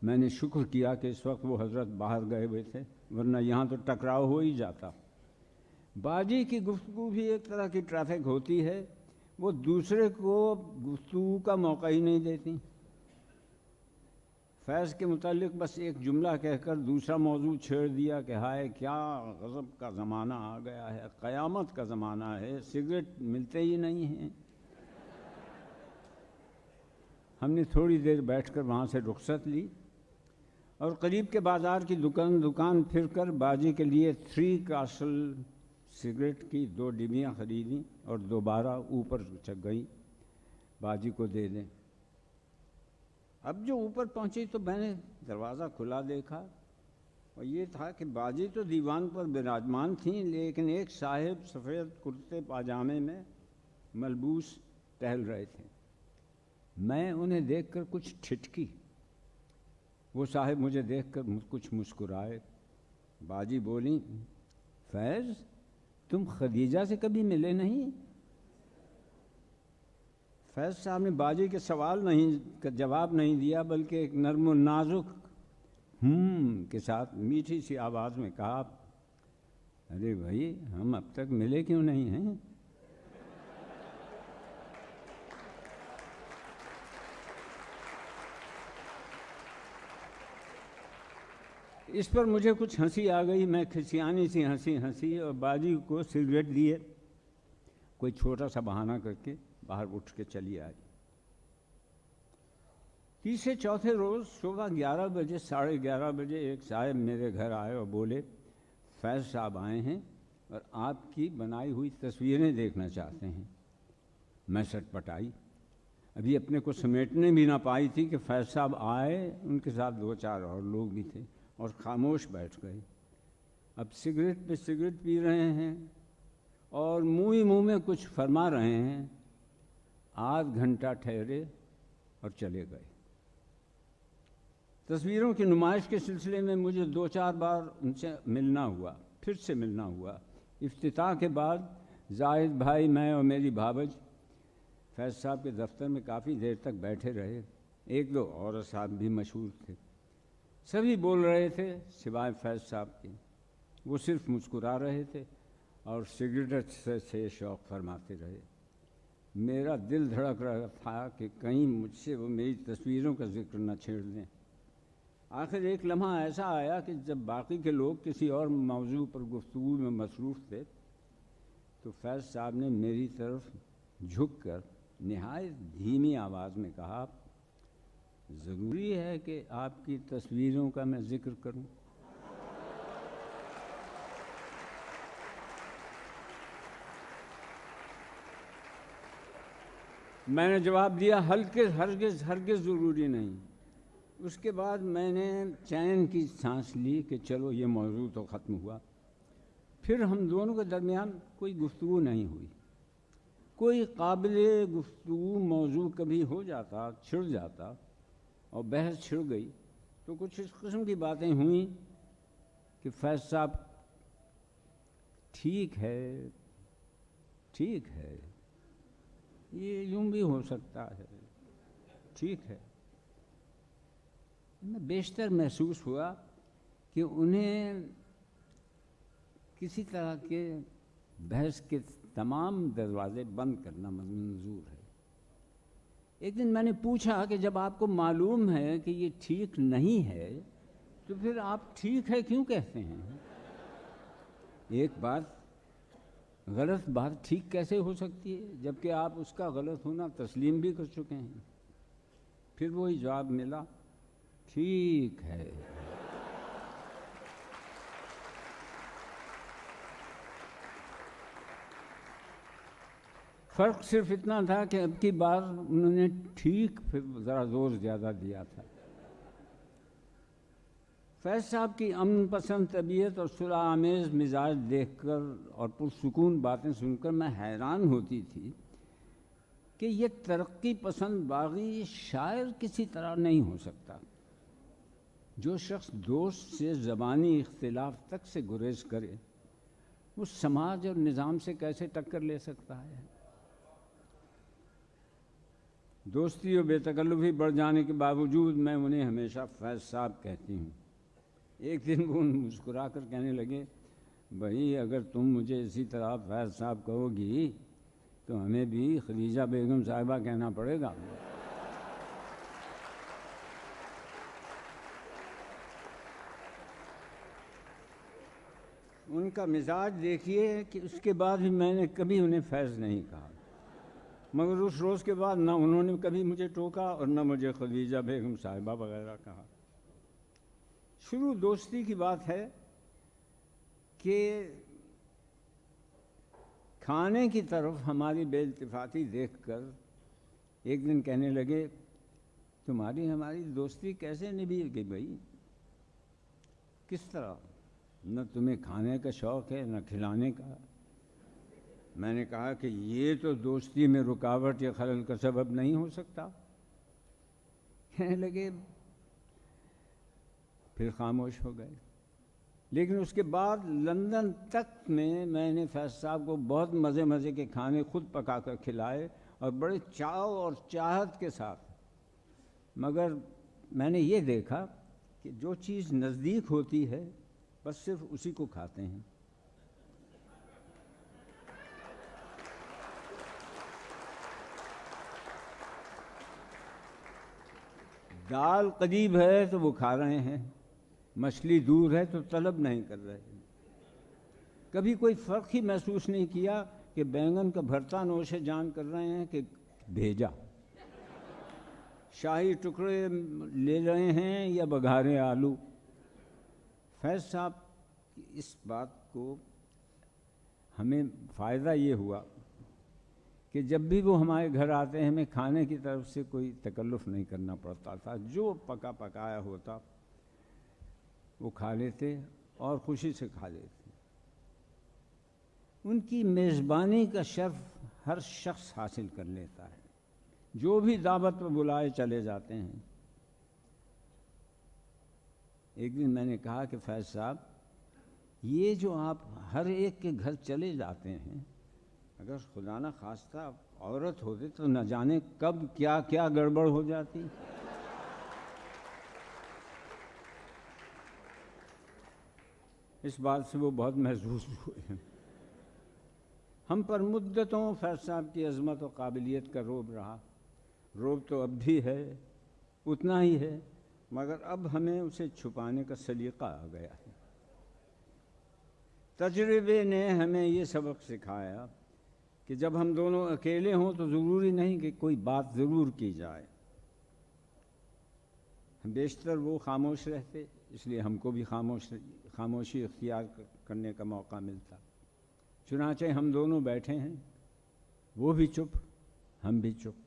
میں نے شکر کیا کہ اس وقت وہ حضرت باہر گئے ہوئے تھے، ورنہ یہاں تو ٹکراؤ ہو ہی جاتا۔ باجی کی گفتگو بھی ایک طرح کی ٹریفک ہوتی ہے، وہ دوسرے کو گفتگو کا موقع ہی نہیں دیتی۔ فیض کے متعلق بس ایک جملہ کہہ کر دوسرا موضوع چھیڑ دیا کہ ہائے کیا غضب کا زمانہ آ گیا ہے، قیامت کا زمانہ ہے، سگریٹ ملتے ہی نہیں ہیں۔ ہم نے تھوڑی دیر بیٹھ کر وہاں سے رخصت لی اور قریب کے بازار کی دکان پھر کر باجی کے لیے 3 کاسل سگریٹ کی 2 ڈبیاں خریدیں اور دوبارہ اوپر گئی باجی کو دے دیں۔ اب جو اوپر پہنچی تو میں نے دروازہ کھلا دیکھا اور یہ تھا کہ باجی تو دیوان پر براجمان تھیں، لیکن ایک صاحب سفید کرتے پاجامے میں ملبوس ٹہل رہے تھے۔ میں انہیں دیکھ کر کچھ ٹھٹکی، وہ صاحب مجھے دیکھ کر کچھ مسکرائے۔ باجی بولیں فیض تم خدیجہ سے کبھی ملے نہیں؟ فیض صاحب نے باجی کے سوال کا جواب نہیں دیا، بلکہ ایک نرم و نازک کے ساتھ میٹھی سی آواز میں کہا ارے بھائی ہم اب تک ملے کیوں نہیں ہیں؟ اس پر مجھے کچھ ہنسی آ گئی، میں کھسیانی سی ہنسی اور باجی کو سگریٹ دیے کوئی چھوٹا سا بہانہ کر کے باہر اٹھ کے چلی آئی۔ تیسرے چوتھے روز صبح 11 بجے 11:30 بجے ایک صاحب میرے گھر آئے اور بولے فیض صاحب آئے ہیں اور آپ کی بنائی ہوئی تصویریں دیکھنا چاہتے ہیں۔ میں سٹ پٹائی، ابھی اپنے کو سمیٹنے بھی نہ پائی تھی کہ فیض صاحب آئے، ان کے ساتھ 2-4 اور لوگ بھی تھے اور خاموش بیٹھ گئے۔ اب سگریٹ پہ سگریٹ پی رہے ہیں اور منہ ہی منہ میں کچھ فرما رہے ہیں۔ آدھ گھنٹہ ٹھہرے اور چلے گئے۔ تصویروں کی نمائش کے سلسلے میں مجھے 2-4 بار ان سے ملنا ہوا، پھر سے ملنا ہوا۔ افتتاح کے بعد زاہد بھائی، میں اور میری بھابج فیض صاحب کے دفتر میں کافی دیر تک بیٹھے رہے۔ 1-2 اور صاحب بھی مشہور تھے، سبھی بول رہے تھے سوائے فیض صاحب کے، وہ صرف مسکرا رہے تھے اور سگریٹ سے شوق فرماتے رہے۔ میرا دل دھڑک رہا تھا کہ کہیں مجھ سے وہ میری تصویروں کا ذکر نہ چھیڑ دیں۔ آخر ایک لمحہ ایسا آیا کہ جب باقی کے لوگ کسی اور موضوع پر گفتگو میں مصروف تھے تو فیض صاحب نے میری طرف جھک کر نہایت دھیمی آواز میں کہا ضروری ہے کہ آپ کی تصویروں کا میں ذکر کروں؟ میں نے جواب دیا ہرگز ضروری نہیں۔ اس کے بعد میں نے چین کی سانس لی کہ چلو یہ موضوع تو ختم ہوا۔ پھر ہم دونوں کے درمیان کوئی گفتگو نہیں ہوئی۔ کوئی قابل گفتگو موضوع کبھی ہو جاتا، چھڑ جاتا اور بحث چھڑ گئی تو کچھ اس قسم کی باتیں ہوئیں کہ فیض صاحب ٹھیک ہے یہ یوں بھی ہو سکتا ہے، ٹھیک ہے۔ میں بیشتر محسوس ہوا کہ انہیں کسی طرح کے بحث کے تمام دروازے بند کرنا منظور ہے۔ ایک دن میں نے پوچھا کہ جب آپ کو معلوم ہے کہ یہ ٹھیک نہیں ہے تو پھر آپ ٹھیک ہے کیوں کہتے ہیں؟ ایک بات غلط بات ٹھیک کیسے ہو سکتی ہے جبکہ آپ اس کا غلط ہونا تسلیم بھی کر چکے ہیں؟ پھر وہی جواب ملا، ٹھیک ہے۔ فرق صرف اتنا تھا کہ اب کی بار انہوں نے ٹھیک پھر ذرا زور زیادہ دیا تھا۔ فیض صاحب کی امن پسند طبیعت اور صلح آمیز مزاج دیکھ کر اور پرسکون باتیں سن کر میں حیران ہوتی تھی کہ یہ ترقی پسند باغی شاعر کسی طرح نہیں ہو سکتا۔ جو شخص دوست سے زبانی اختلاف تک سے گریز کرے وہ سماج اور نظام سے کیسے ٹکر لے سکتا ہے؟ دوستی اور بے تکلفی بڑھ جانے کے باوجود میں انہیں ہمیشہ فیض صاحب کہتی ہوں۔ ایک دن وہ مسکرا کر کہنے لگے، بھائی اگر تم مجھے اسی طرح فیض صاحب کہو گی تو ہمیں بھی خدیجہ بیگم صاحبہ کہنا پڑے گا۔ ان کا مزاج دیکھیے کہ اس کے بعد بھی میں نے کبھی انہیں فیض نہیں کہا، مگر اس روز کے بعد نہ انہوں نے کبھی مجھے ٹوکا اور نہ مجھے خدیجہ بیگم صاحبہ وغیرہ کہا۔ شروع دوستی کی بات ہے کہ کھانے کی طرف ہماری بے التفاتی دیکھ کر ایک دن کہنے لگے، تمہاری ہماری دوستی کیسے نبھے گی بھائی؟ کس طرح؟ نہ تمہیں کھانے کا شوق ہے نہ کھلانے کا۔ میں نے کہا کہ یہ تو دوستی میں رکاوٹ یا خلل کا سبب نہیں ہو سکتا۔ کہنے لگے، پھر خاموش ہو گئے۔ لیکن اس کے بعد لندن تک میں نے فیض صاحب کو بہت مزے کے کھانے خود پکا کر کھلائے اور بڑے چاؤ اور چاہت کے ساتھ، مگر میں نے یہ دیکھا کہ جو چیز نزدیک ہوتی ہے بس صرف اسی کو کھاتے ہیں۔ دال قریب ہے تو وہ کھا رہے ہیں، مچھلی دور ہے تو طلب نہیں کر رہے ہیں۔ کبھی کوئی فرق ہی محسوس نہیں کیا کہ بینگن کا بھرتا نوش جان کر رہے ہیں کہ بھیجا، شاہی ٹکڑے لے رہے ہیں یا بگھارے آلو۔ فیض صاحب کی اس بات کو ہمیں فائدہ یہ ہوا کہ جب بھی وہ ہمارے گھر آتے ہیں ہمیں کھانے کی طرف سے کوئی تکلف نہیں کرنا پڑتا تھا، جو پکایا ہوتا وہ کھا لیتے اور خوشی سے کھا لیتے۔ ان کی میزبانی کا شرف ہر شخص حاصل کر لیتا ہے، جو بھی دعوت پر بلائے چلے جاتے ہیں۔ ایک دن میں نے کہا کہ فیض صاحب، یہ جو آپ ہر ایک کے گھر چلے جاتے ہیں، اگر خدا نہ خواستہ عورت ہوتے تو نہ جانے کب کیا کیا گڑبڑ ہو جاتی۔ اس بات سے وہ بہت محظوظ ہوئے ہیں۔ ہم پر مدتوں فیض صاحب کی عظمت و قابلیت کا رعب رہا، رعب تو اب بھی ہے، اتنا ہی ہے، مگر اب ہمیں اسے چھپانے کا سلیقہ آ گیا ہے۔ تجربے نے ہمیں یہ سبق سکھایا کہ جب ہم دونوں اکیلے ہوں تو ضروری نہیں کہ کوئی بات ضرور کی جائے۔ بیشتر وہ خاموش رہتے، اس لیے ہم کو بھی خاموشی اختیار کرنے کا موقع ملتا۔ چنانچہ ہم دونوں بیٹھے ہیں، وہ بھی چپ، ہم بھی چپ۔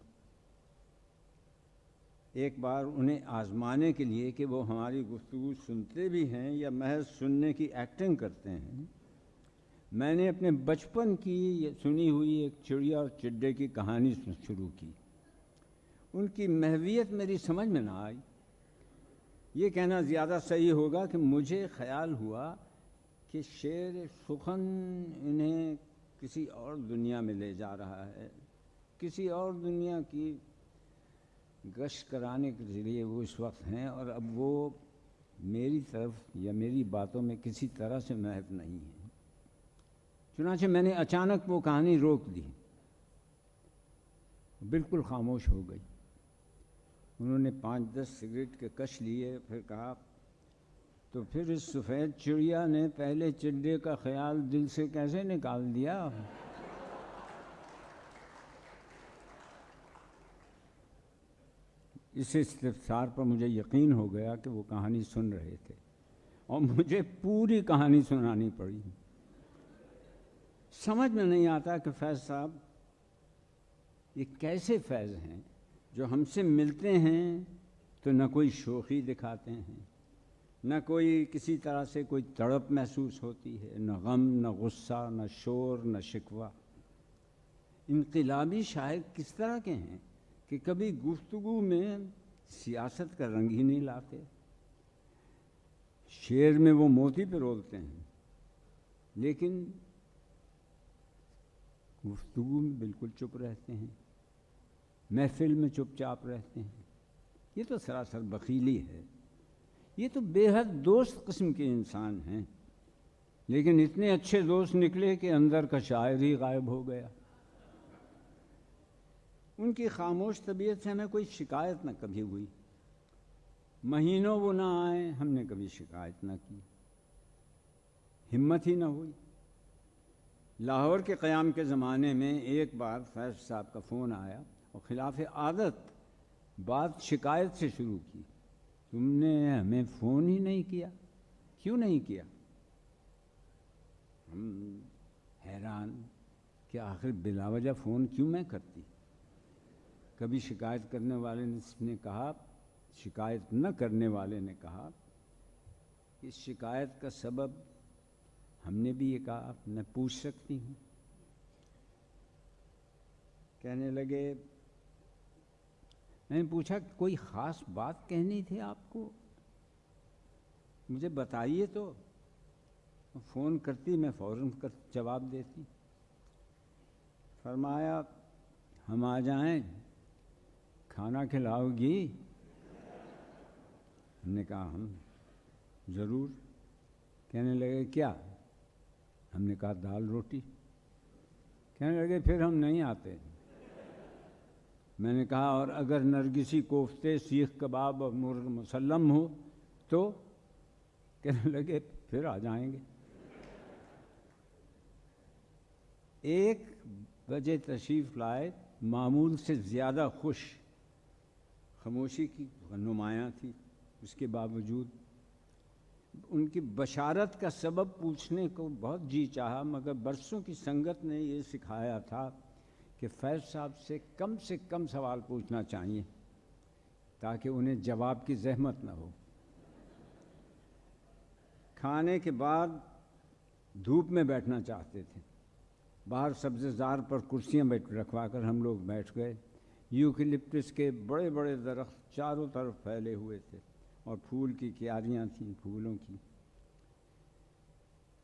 ایک بار انہیں آزمانے کے لیے کہ وہ ہماری گفتگو سنتے بھی ہیں یا محض سننے کی ایکٹنگ کرتے ہیں، میں نے اپنے بچپن کی سنی ہوئی ایک چڑیا اور چڈے کی کہانی شروع کی۔ ان کی محویت میری سمجھ میں نہ آئی۔ یہ کہنا زیادہ صحیح ہوگا کہ مجھے خیال ہوا کہ شعر سخن انہیں کسی اور دنیا میں لے جا رہا ہے، کسی اور دنیا کی گشت کرانے کے ذریعے وہ اس وقت ہیں، اور اب وہ میری طرف یا میری باتوں میں کسی طرح سے محو نہیں ہیں۔ چنانچہ میں نے اچانک وہ کہانی روک دی، بالکل خاموش ہو گئی۔ انہوں نے 5-10 سگریٹ کے کش لیے، پھر کہا، تو پھر اس سفید چڑیا نے پہلے چڈے کا خیال دل سے کیسے نکال دیا؟ اس استفسار پر مجھے یقین ہو گیا کہ وہ کہانی سن رہے تھے، اور مجھے پوری کہانی سنانی پڑی۔ سمجھ میں نہیں آتا کہ فیض صاحب یہ کیسے فیض ہیں جو ہم سے ملتے ہیں تو نہ کوئی شوخی دکھاتے ہیں، نہ کوئی کسی طرح سے کوئی تڑپ محسوس ہوتی ہے، نہ غم، نہ غصہ، نہ شور، نہ شکوہ۔ انقلابی شاعر کس طرح کے ہیں کہ کبھی گفتگو میں سیاست کا رنگ ہی نہیں لاتے، شعر میں وہ موتی پرولتے ہیں، لیکن گفتگو میں بالکل چپ رہتے ہیں، محفل میں چپ چاپ رہتے ہیں۔ یہ تو سراسر بخیلی ہے۔ یہ تو بے حد دوست قسم کے انسان ہیں، لیکن اتنے اچھے دوست نکلے کہ اندر کا شاعر ہی غائب ہو گیا۔ ان کی خاموش طبیعت سے ہمیں کوئی شکایت نہ کبھی ہوئی، مہینوں وہ نہ آئے، ہم نے کبھی شکایت نہ کی، ہمت ہی نہ ہوئی۔ لاہور کے قیام کے زمانے میں ایک بار فیض صاحب کا فون آیا اور خلاف عادت بات شکایت سے شروع کی، تم نے ہمیں فون ہی نہیں کیا، کیوں نہیں کیا؟ ہم حیران کہ آخر بلا وجہ فون کیوں میں کرتی؟ کبھی شکایت کرنے والے نے کہا، شکایت نہ کرنے والے نے کہا، اس شکایت کا سبب ہم نے بھی یہ کہا، میں پوچھ سکتی ہوں؟ کہنے لگے، میں نے پوچھا کوئی خاص بات کہنی تھی آپ کو، مجھے بتائیے تو، فون کرتی میں فوراً جواب دیتی۔ فرمایا، ہم آ جائیں، کھانا کھلاؤ گی؟ ہم نے کہا ہم ضرور۔ کہنے لگے کیا؟ ہم نے کہا دال روٹی۔ کہنے لگے پھر ہم نہیں آتے۔ میں نے کہا اور اگر نرگسی کوفتے، سیخ کباب اور مرغ مسلم ہو تو؟ کہنے لگے پھر آ جائیں گے۔ 1 بجے تشریف لائے، معمول سے زیادہ خوش، خاموشی کی نمایاں تھی، اس کے باوجود ان کی بشارت کا سبب پوچھنے کو بہت جی چاہا، مگر برسوں کی سنگت نے یہ سکھایا تھا کہ فیض صاحب سے کم سوال پوچھنا چاہیے تاکہ انہیں جواب کی زحمت نہ ہو۔ کھانے کے بعد دھوپ میں بیٹھنا چاہتے تھے، باہر سبزے زار پر کرسیاں رکھوا کر ہم لوگ بیٹھ گئے۔ یوکلپٹس کے بڑے بڑے درخت چاروں طرف پھیلے ہوئے تھے اور پھول کی کیاریاں تھیں، پھولوں کی۔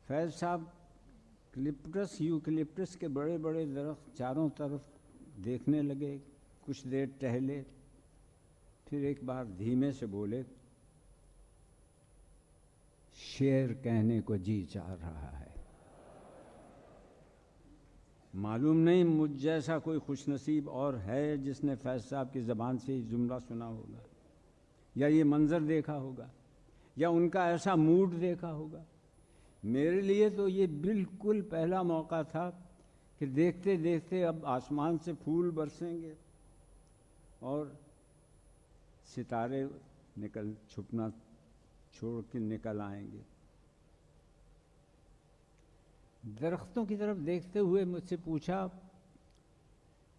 فیض صاحب یوکلپٹس کے بڑے بڑے درخت چاروں طرف دیکھنے لگے، کچھ دیر ٹہلے، پھر ایک بار دھیمے سے بولے، شعر کہنے کو جی چاہ رہا ہے۔ معلوم نہیں مجھ جیسا کوئی خوش نصیب اور ہے جس نے فیض صاحب کی زبان سے یہ جملہ سنا ہوگا، یا یہ منظر دیکھا ہوگا، یا ان کا ایسا موڈ دیکھا ہوگا۔ میرے لیے تو یہ بالکل پہلا موقع تھا کہ دیکھتے دیکھتے اب آسمان سے پھول برسیں گے اور ستارے چھپنا چھوڑ کے نکل آئیں گے۔ درختوں کی طرف دیکھتے ہوئے مجھ سے پوچھا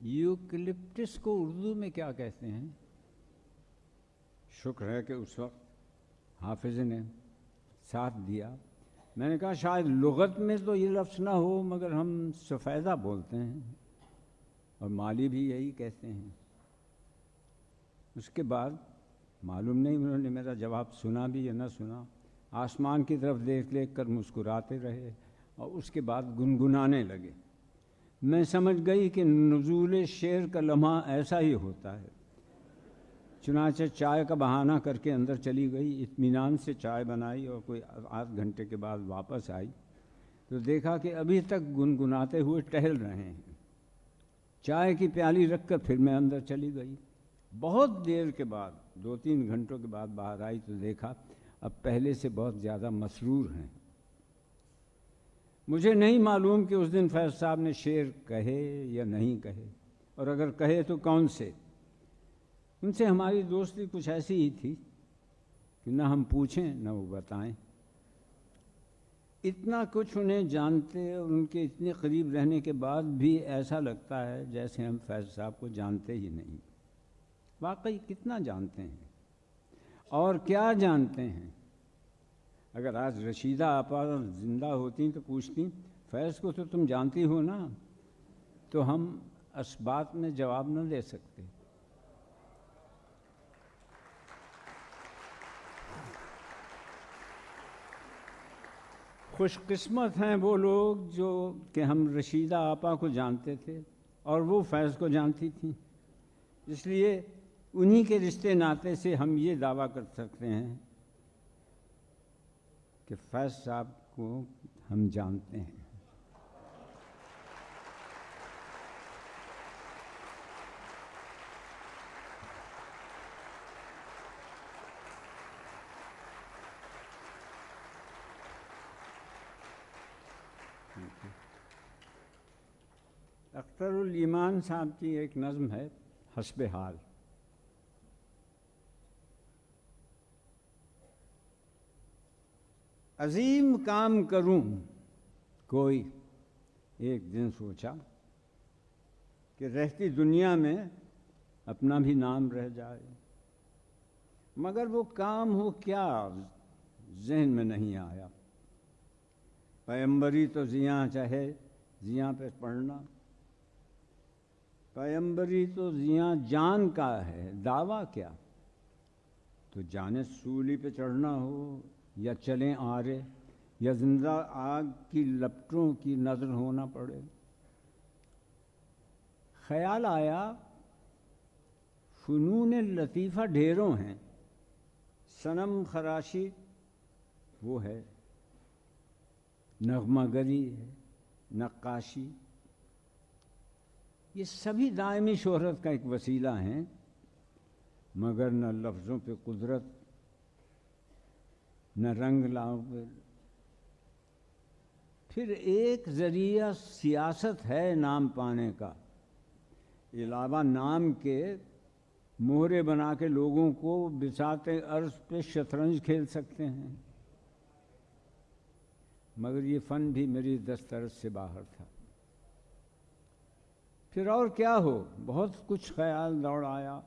یوکلپٹس کو اردو میں کیا کہتے ہیں؟ شکر ہے کہ اس وقت حافظ نے ساتھ دیا۔ میں نے کہا شاید لغت میں تو یہ لفظ نہ ہو مگر ہم سفیدہ بولتے ہیں اور مالی بھی یہی کہتے ہیں۔ اس کے بعد معلوم نہیں انہوں نے میرا جواب سنا بھی یا نہ سنا، آسمان کی طرف دیکھ کر مسکراتے رہے اور اس کے بعد گنگنانے لگے۔ میں سمجھ گئی کہ نزول شعر کا لمحہ ایسا ہی ہوتا ہے، چنانچہ چائے کا بہانہ کر کے اندر چلی گئی، اطمینان سے چائے بنائی اور کوئی آدھ گھنٹے کے بعد واپس آئی تو دیکھا کہ ابھی تک گنگناتے ہوئے ٹہل رہے ہیں۔ چائے کی پیالی رکھ کر پھر میں اندر چلی گئی۔ بہت دیر کے بعد 2-3 گھنٹوں کے بعد باہر آئی تو دیکھا اب پہلے سے بہت زیادہ مسرور ہیں۔ مجھے نہیں معلوم کہ اس دن فیض صاحب نے شعر کہے یا نہیں کہے، اور اگر کہے تو کون سے۔ ان سے ہماری دوستی کچھ ایسی ہی تھی کہ نہ ہم پوچھیں نہ وہ بتائیں۔ اتنا کچھ انہیں جانتے اور ان کے اتنے قریب رہنے کے بعد بھی ایسا لگتا ہے جیسے ہم فیض صاحب کو جانتے ہی نہیں۔ واقعی کتنا جانتے ہیں اور کیا جانتے ہیں۔ اگر آج رشیدہ آپا زندہ ہوتی تو پوچھتی فیض کو تو تم جانتی ہو نا، تو ہم اسبات میں جواب نہ دے سکتے۔ خوش قسمت ہیں وہ لوگ جو کہ ہم رشیدہ آپا کو جانتے تھے اور وہ فیض کو جانتی تھیں۔ اس لیے انہی کے رشتے ناطے سے ہم یہ دعویٰ کر سکتے ہیں کہ فیض صاحب کو ہم جانتے ہیں۔ اختر الایمان صاحب کی ایک نظم ہے حسب حال۔ عظیم کام کروں کوئی ایک دن سوچا کہ رہتی دنیا میں اپنا بھی نام رہ جائے، مگر وہ کام ہو کیا ذہن میں نہیں آیا۔ پیمبری تو زیاں چاہے زیاں پہ پڑھنا، پیمبری تو زیاں جان کا ہے دعویٰ کیا، تو جانے سولی پہ چڑھنا ہو یا چلیں آرے یا زندہ آگ کی لپٹوں کی نظر ہونا پڑے۔ خیال آیا فنون لطیفہ ڈھیروں ہیں، صنم خراشی وہ ہے، نغمہ گری ہے، نقاشی، یہ سبھی دائمی شہرت کا ایک وسیلہ ہیں، مگر نہ لفظوں پہ قدرت نہ رنگ لاؤ۔ پھر ایک ذریعہ سیاست ہے نام پانے کا، علاوہ نام کے مہرے بنا کے لوگوں کو بساط عرض پہ شطرنج کھیل سکتے ہیں، مگر یہ فن بھی میری دسترس سے باہر تھا۔ پھر اور کیا ہو، بہت کچھ خیال دوڑ آیا،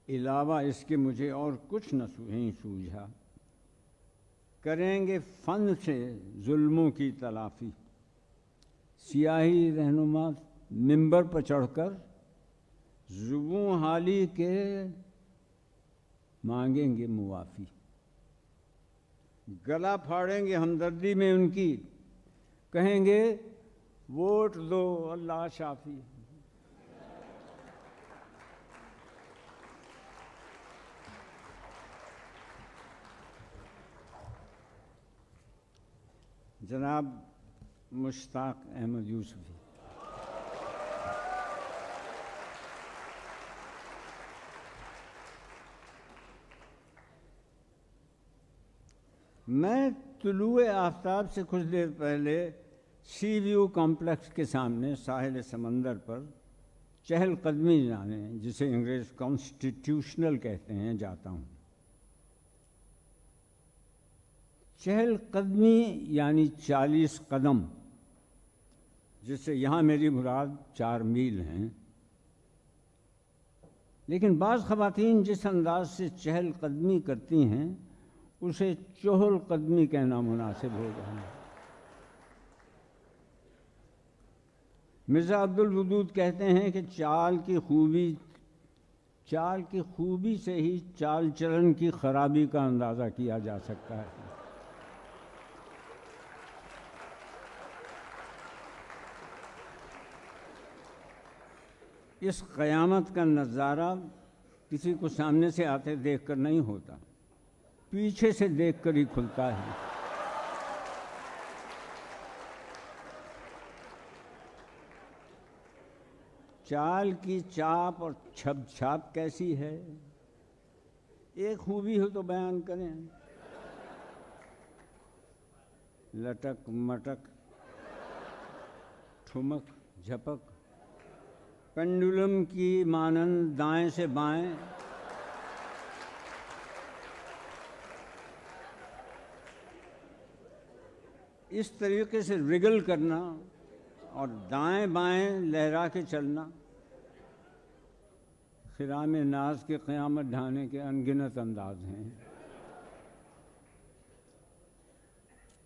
علاوہ اس کے مجھے اور کچھ نہ سوجھا۔ کریں گے فن سے ظلموں کی تلافی، سیاہی رہنما منبر پر چڑھ کر زبوں حالی کے مانگیں گے معافی، گلا پھاڑیں گے ہمدردی میں ان کی، کہیں گے ووٹ دو اللہ شافی۔ جناب مشتاق احمد یوسفی۔ میں طلوع آفتاب سے کچھ دیر پہلے سی ویو کمپلیکس کے سامنے ساحل سمندر پر چہل قدمی جانے، جسے انگریز کانسٹیٹیوشنل کہتے ہیں، جاتا ہوں۔ چہل قدمی یعنی 40 قدم، جس سے یہاں میری مراد 4 میل ہیں، لیکن بعض خواتین جس انداز سے چہل قدمی کرتی ہیں اسے چہل قدمی کہنا مناسب ہوگا۔ مرزا عبد الودود کہتے ہیں کہ چال کی خوبی سے ہی چال چلن کی خرابی کا اندازہ کیا جا سکتا ہے۔ اس قیامت کا نظارہ کسی کو سامنے سے آتے دیکھ کر نہیں ہوتا، پیچھے سے دیکھ کر ہی کھلتا ہے۔ چال کی چاپ اور چھاپ کیسی ہے؟ ایک خوبی ہو تو بیان کریں۔ لٹک مٹک، ٹھمک جھپک، پینڈولم کی مانند دائیں سے بائیں، اس طریقے سے رگل کرنا اور دائیں بائیں لہرا کے چلنا خرام ناز کے قیامت ڈھانے کے انگنت انداز ہیں۔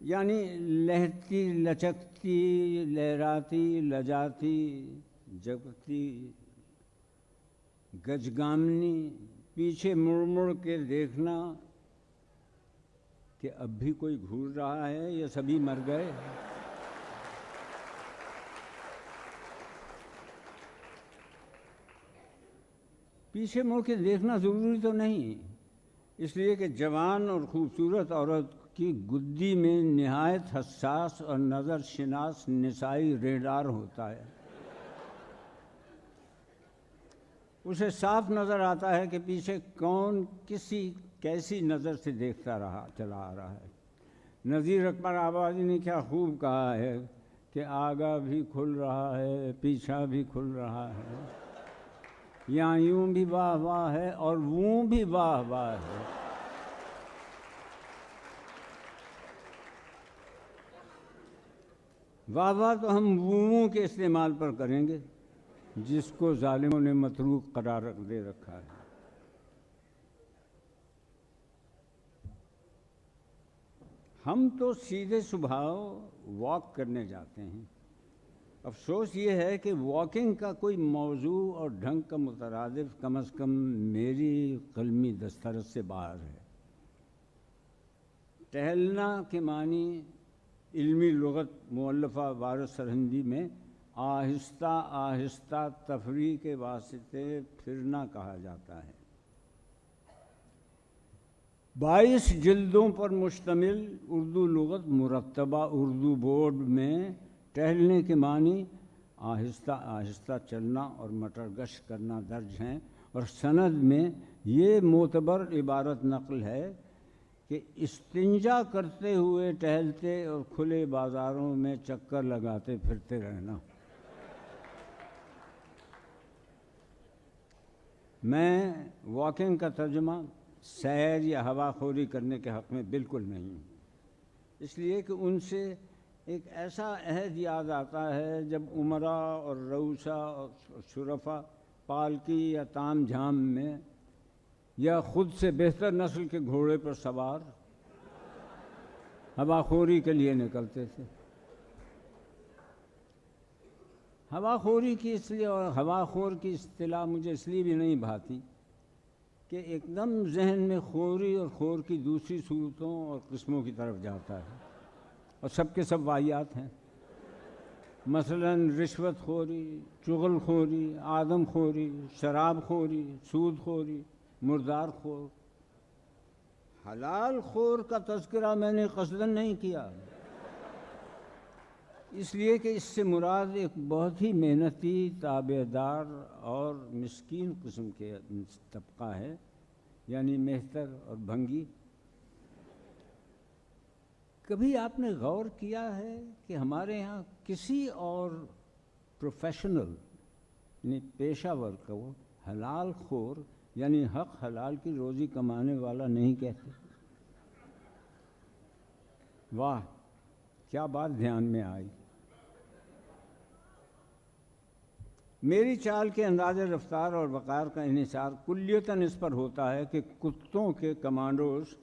یعنی لہرتی، لچکتی، لہراتی، لجاتی، جگتی، گجگامنی، پیچھے مڑ مڑ کے دیکھنا کہ اب بھی کوئی گھور رہا ہے یا سبھی مر گئے۔ پیچھے مڑ کے دیکھنا ضروری تو نہیں، اس لیے کہ جوان اور خوبصورت عورت کی گدی میں نہایت حساس اور نظر شناس نسائی ریڈار ہوتا ہے۔ اسے صاف نظر آتا ہے کہ پیچھے کون کیسی نظر سے چلا آ رہا ہے۔ نذیر اکبر آبادی نے کیا خوب کہا ہے کہ آگا بھی کھل رہا ہے، پیچھا بھی کھل رہا ہے، یہاں یوں بھی واہ واہ ہے اور ووں بھی واہ واہ ہے۔ واہ واہ تو ہم ووں کے استعمال پر کریں گے جس کو ظالموں نے متروک قرار دے رکھا ہے۔ ہم تو سیدھے صبح واک کرنے جاتے ہیں۔ افسوس یہ ہے کہ واکنگ کا کوئی موضوع اور ڈھنگ کا مترادف کم از کم میری قلمی دسترس سے باہر ہے۔ ٹہلنا کے معنی علمی لغت مؤلفہ وارث سرہندی میں آہستہ آہستہ تفریح کے واسطے پھرنا کہا جاتا ہے۔ 22 جلدوں پر مشتمل اردو لغت مرتبہ اردو بورڈ میں ٹہلنے کے معنی آہستہ آہستہ چلنا اور مٹر گشت کرنا درج ہیں، اور سند میں یہ معتبر عبارت نقل ہے کہ استنجا کرتے ہوئے ٹہلتے اور کھلے بازاروں میں چکر لگاتے پھرتے رہنا۔ میں واکنگ کا ترجمہ سیر یا ہوا خوری کرنے کے حق میں بالکل نہیں ہوں، اس لیے کہ ان سے ایک ایسا عہد یاد آتا ہے جب امراء اور رؤسا اور شرفا پالکی یا تام جھام میں یا خود سے بہتر نسل کے گھوڑے پر سوار ہوا خوری کے لیے نکلتے تھے۔ ہوا خوری کی اس لیے اور ہوا خور کی اصطلاح مجھے اس لیے بھی نہیں بھاتی کہ ایک دم ذہن میں خوری اور خور کی دوسری صورتوں اور قسموں کی طرف جاتا ہے، اور سب کے سب واحیات ہیں۔ مثلا رشوت خوری، چغل خوری، آدم خوری، شراب خوری، سود خوری، مردار خور۔ حلال خور کا تذکرہ میں نے قصداً نہیں کیا، اس لیے کہ اس سے مراد ایک بہت ہی محنتی، تابع دار اور مسکین قسم کے طبقہ ہے، یعنی مہتر اور بھنگی۔ کبھی آپ نے غور کیا ہے کہ ہمارے ہاں کسی اور پروفیشنل یعنی پیشہ ور کو حلال خور یعنی حق حلال کی روزی کمانے والا نہیں کہتے؟ واہ کیا بات دھیان میں آئی. میری چال کے انداز رفتار اور وقار کا انحصار کلیتاً اس پر ہوتا ہے کہ کتوں کے کمانڈوز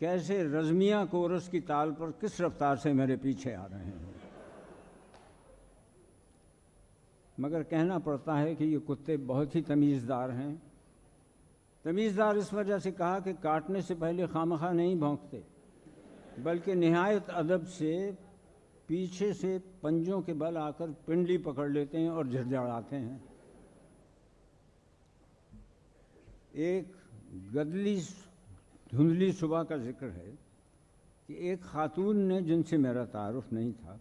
کیسے رزمیہ کورس کی تال پر کس رفتار سے میرے پیچھے آ رہے ہیں. مگر کہنا پڑتا ہے کہ یہ کتے بہت ہی تمیزدار ہیں. تمیزدار اس وجہ سے کہا کہ کاٹنے سے پہلے خامخواہ نہیں بھونکتے، بلکہ نہایت ادب سے پیچھے سے پنجوں کے بل آ کر پنڈلی پکڑ لیتے ہیں اور جھڑجھڑاتے ہیں. ایک گدلی دھندلی صبح کا ذکر ہے کہ ایک خاتون نے، جن سے میرا تعارف نہیں تھا،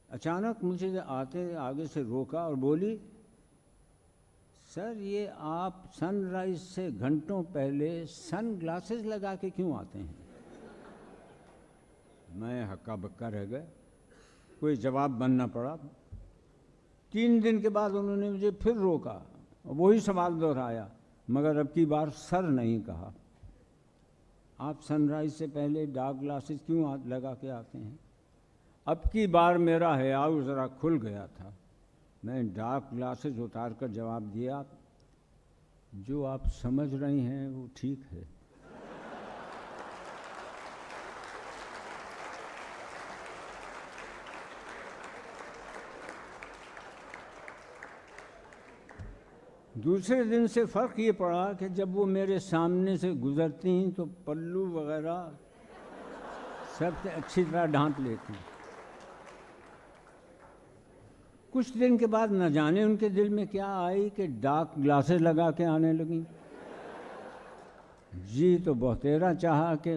اچانک مجھے آگے سے روکا اور بولی، سر یہ آپ سن رائز سے گھنٹوں پہلے سن گلاسز لگا کے کیوں آتے ہیں؟ میں ہکا بکا رہ گیا، کوئی جواب بننا پڑا. 3 دن کے بعد انہوں نے مجھے پھر روکا، وہی سوال دہرایا، مگر اب کی بار سر نہیں کہا. آپ سن رائز سے پہلے ڈارک گلاسز کیوں لگا کے آتے ہیں؟ اب کی بار میرا حیاؤ ذرا کھل گیا تھا. میں ڈارک گلاسز اتار کر جواب دیا، جو آپ سمجھ رہی ہیں وہ ٹھیک ہے. دوسرے دن سے فرق یہ پڑا کہ جب وہ میرے سامنے سے گزرتی ہیں تو پلو وغیرہ سب سے اچھی طرح ڈھانپ لیتی ہیں. کچھ دن کے بعد نہ جانے ان کے دل میں کیا آئی کہ ڈارک گلاسز لگا کے آنے لگیں. جی تو بہتیرا چاہا کہ،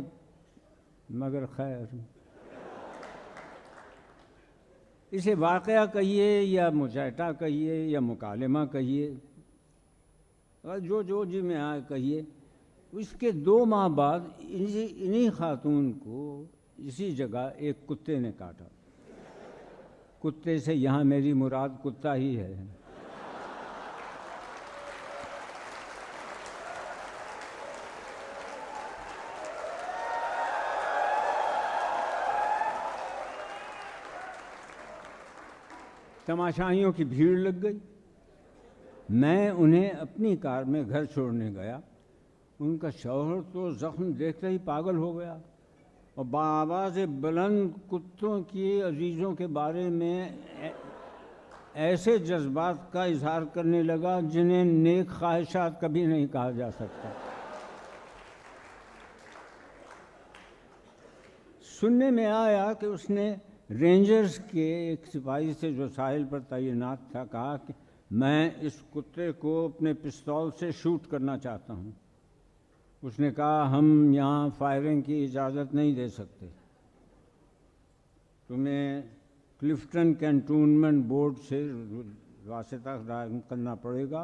مگر خیر. اسے واقعہ کہیے یا مچاٹا کہیے یا مکالمہ کہیے، جو جی میں آئے کہیے. اس کے 2 ماہ بعد انہی خاتون کو اسی جگہ ایک کتے نے کاٹا. کتے سے یہاں میری مراد کتا ہی ہے. تماشائیوں کی بھیڑ لگ گئی. میں انہیں اپنی کار میں گھر چھوڑنے گیا. ان کا شوہر تو زخم دیکھتے ہی پاگل ہو گیا اور بآواز بلند کتوں کی عزیزوں کے بارے میں ایسے جذبات کا اظہار کرنے لگا جنہیں نیک خواہشات کبھی نہیں کہا جا سکتا. سننے میں آیا کہ اس نے رینجرز کے ایک سپاہی سے جو ساحل پر تعینات تھا کہا کہ میں اس کتے کو اپنے پستول سے شوٹ کرنا چاہتا ہوں. اس نے کہا ہم یہاں فائرنگ کی اجازت نہیں دے سکتے، تمہیں کلفٹن کینٹونمنٹ بورڈ سے واسطہ قائم کرنا پڑے گا.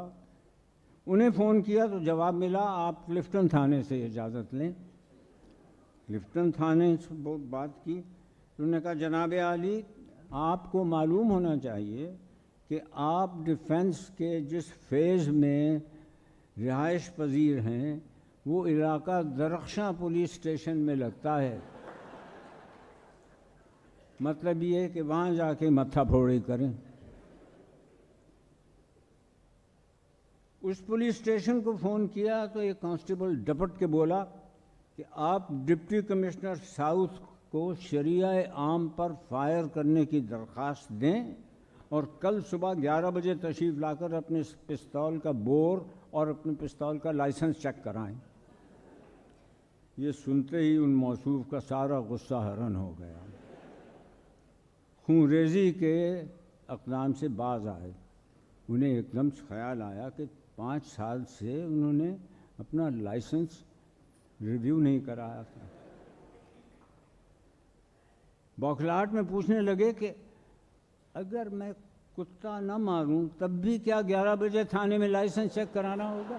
انہیں فون کیا تو جواب ملا آپ کلفٹن تھانے سے اجازت لیں. کلفٹن تھانے سے بات کی. انہوں نے کہا جناب عالی، آپ کو معلوم ہونا چاہیے کہ آپ ڈیفنس کے جس فیز میں رہائش پذیر ہیں وہ علاقہ درخشاں پولیس اسٹیشن میں لگتا ہے. مطلب یہ ہے کہ وہاں جا کے متھا پھوڑی کریں. اس پولیس اسٹیشن کو فون کیا تو ایک کانسٹیبل ڈپٹ کے بولا کہ آپ ڈپٹی کمشنر ساؤتھ کو شریعہ عام پر فائر کرنے کی درخواست دیں اور کل صبح 11 بجے تشریف لا کر اپنے پستول کا بور اور اپنے پستول کا لائسنس چیک کرائیں. یہ سنتے ہی ان موصوف کا سارا غصہ ہرن ہو گیا. خون ریزی کے اقدام سے باز آئے. انہیں ایک دم خیال آیا کہ 5 سال سے انہوں نے اپنا لائسنس ریویو نہیں کرایا تھا. بوکھلاہٹ میں پوچھنے لگے کہ اگر میں کتا نہ ماروں تب بھی کیا 11 بجے تھانے میں لائسنس چیک کرانا ہوگا؟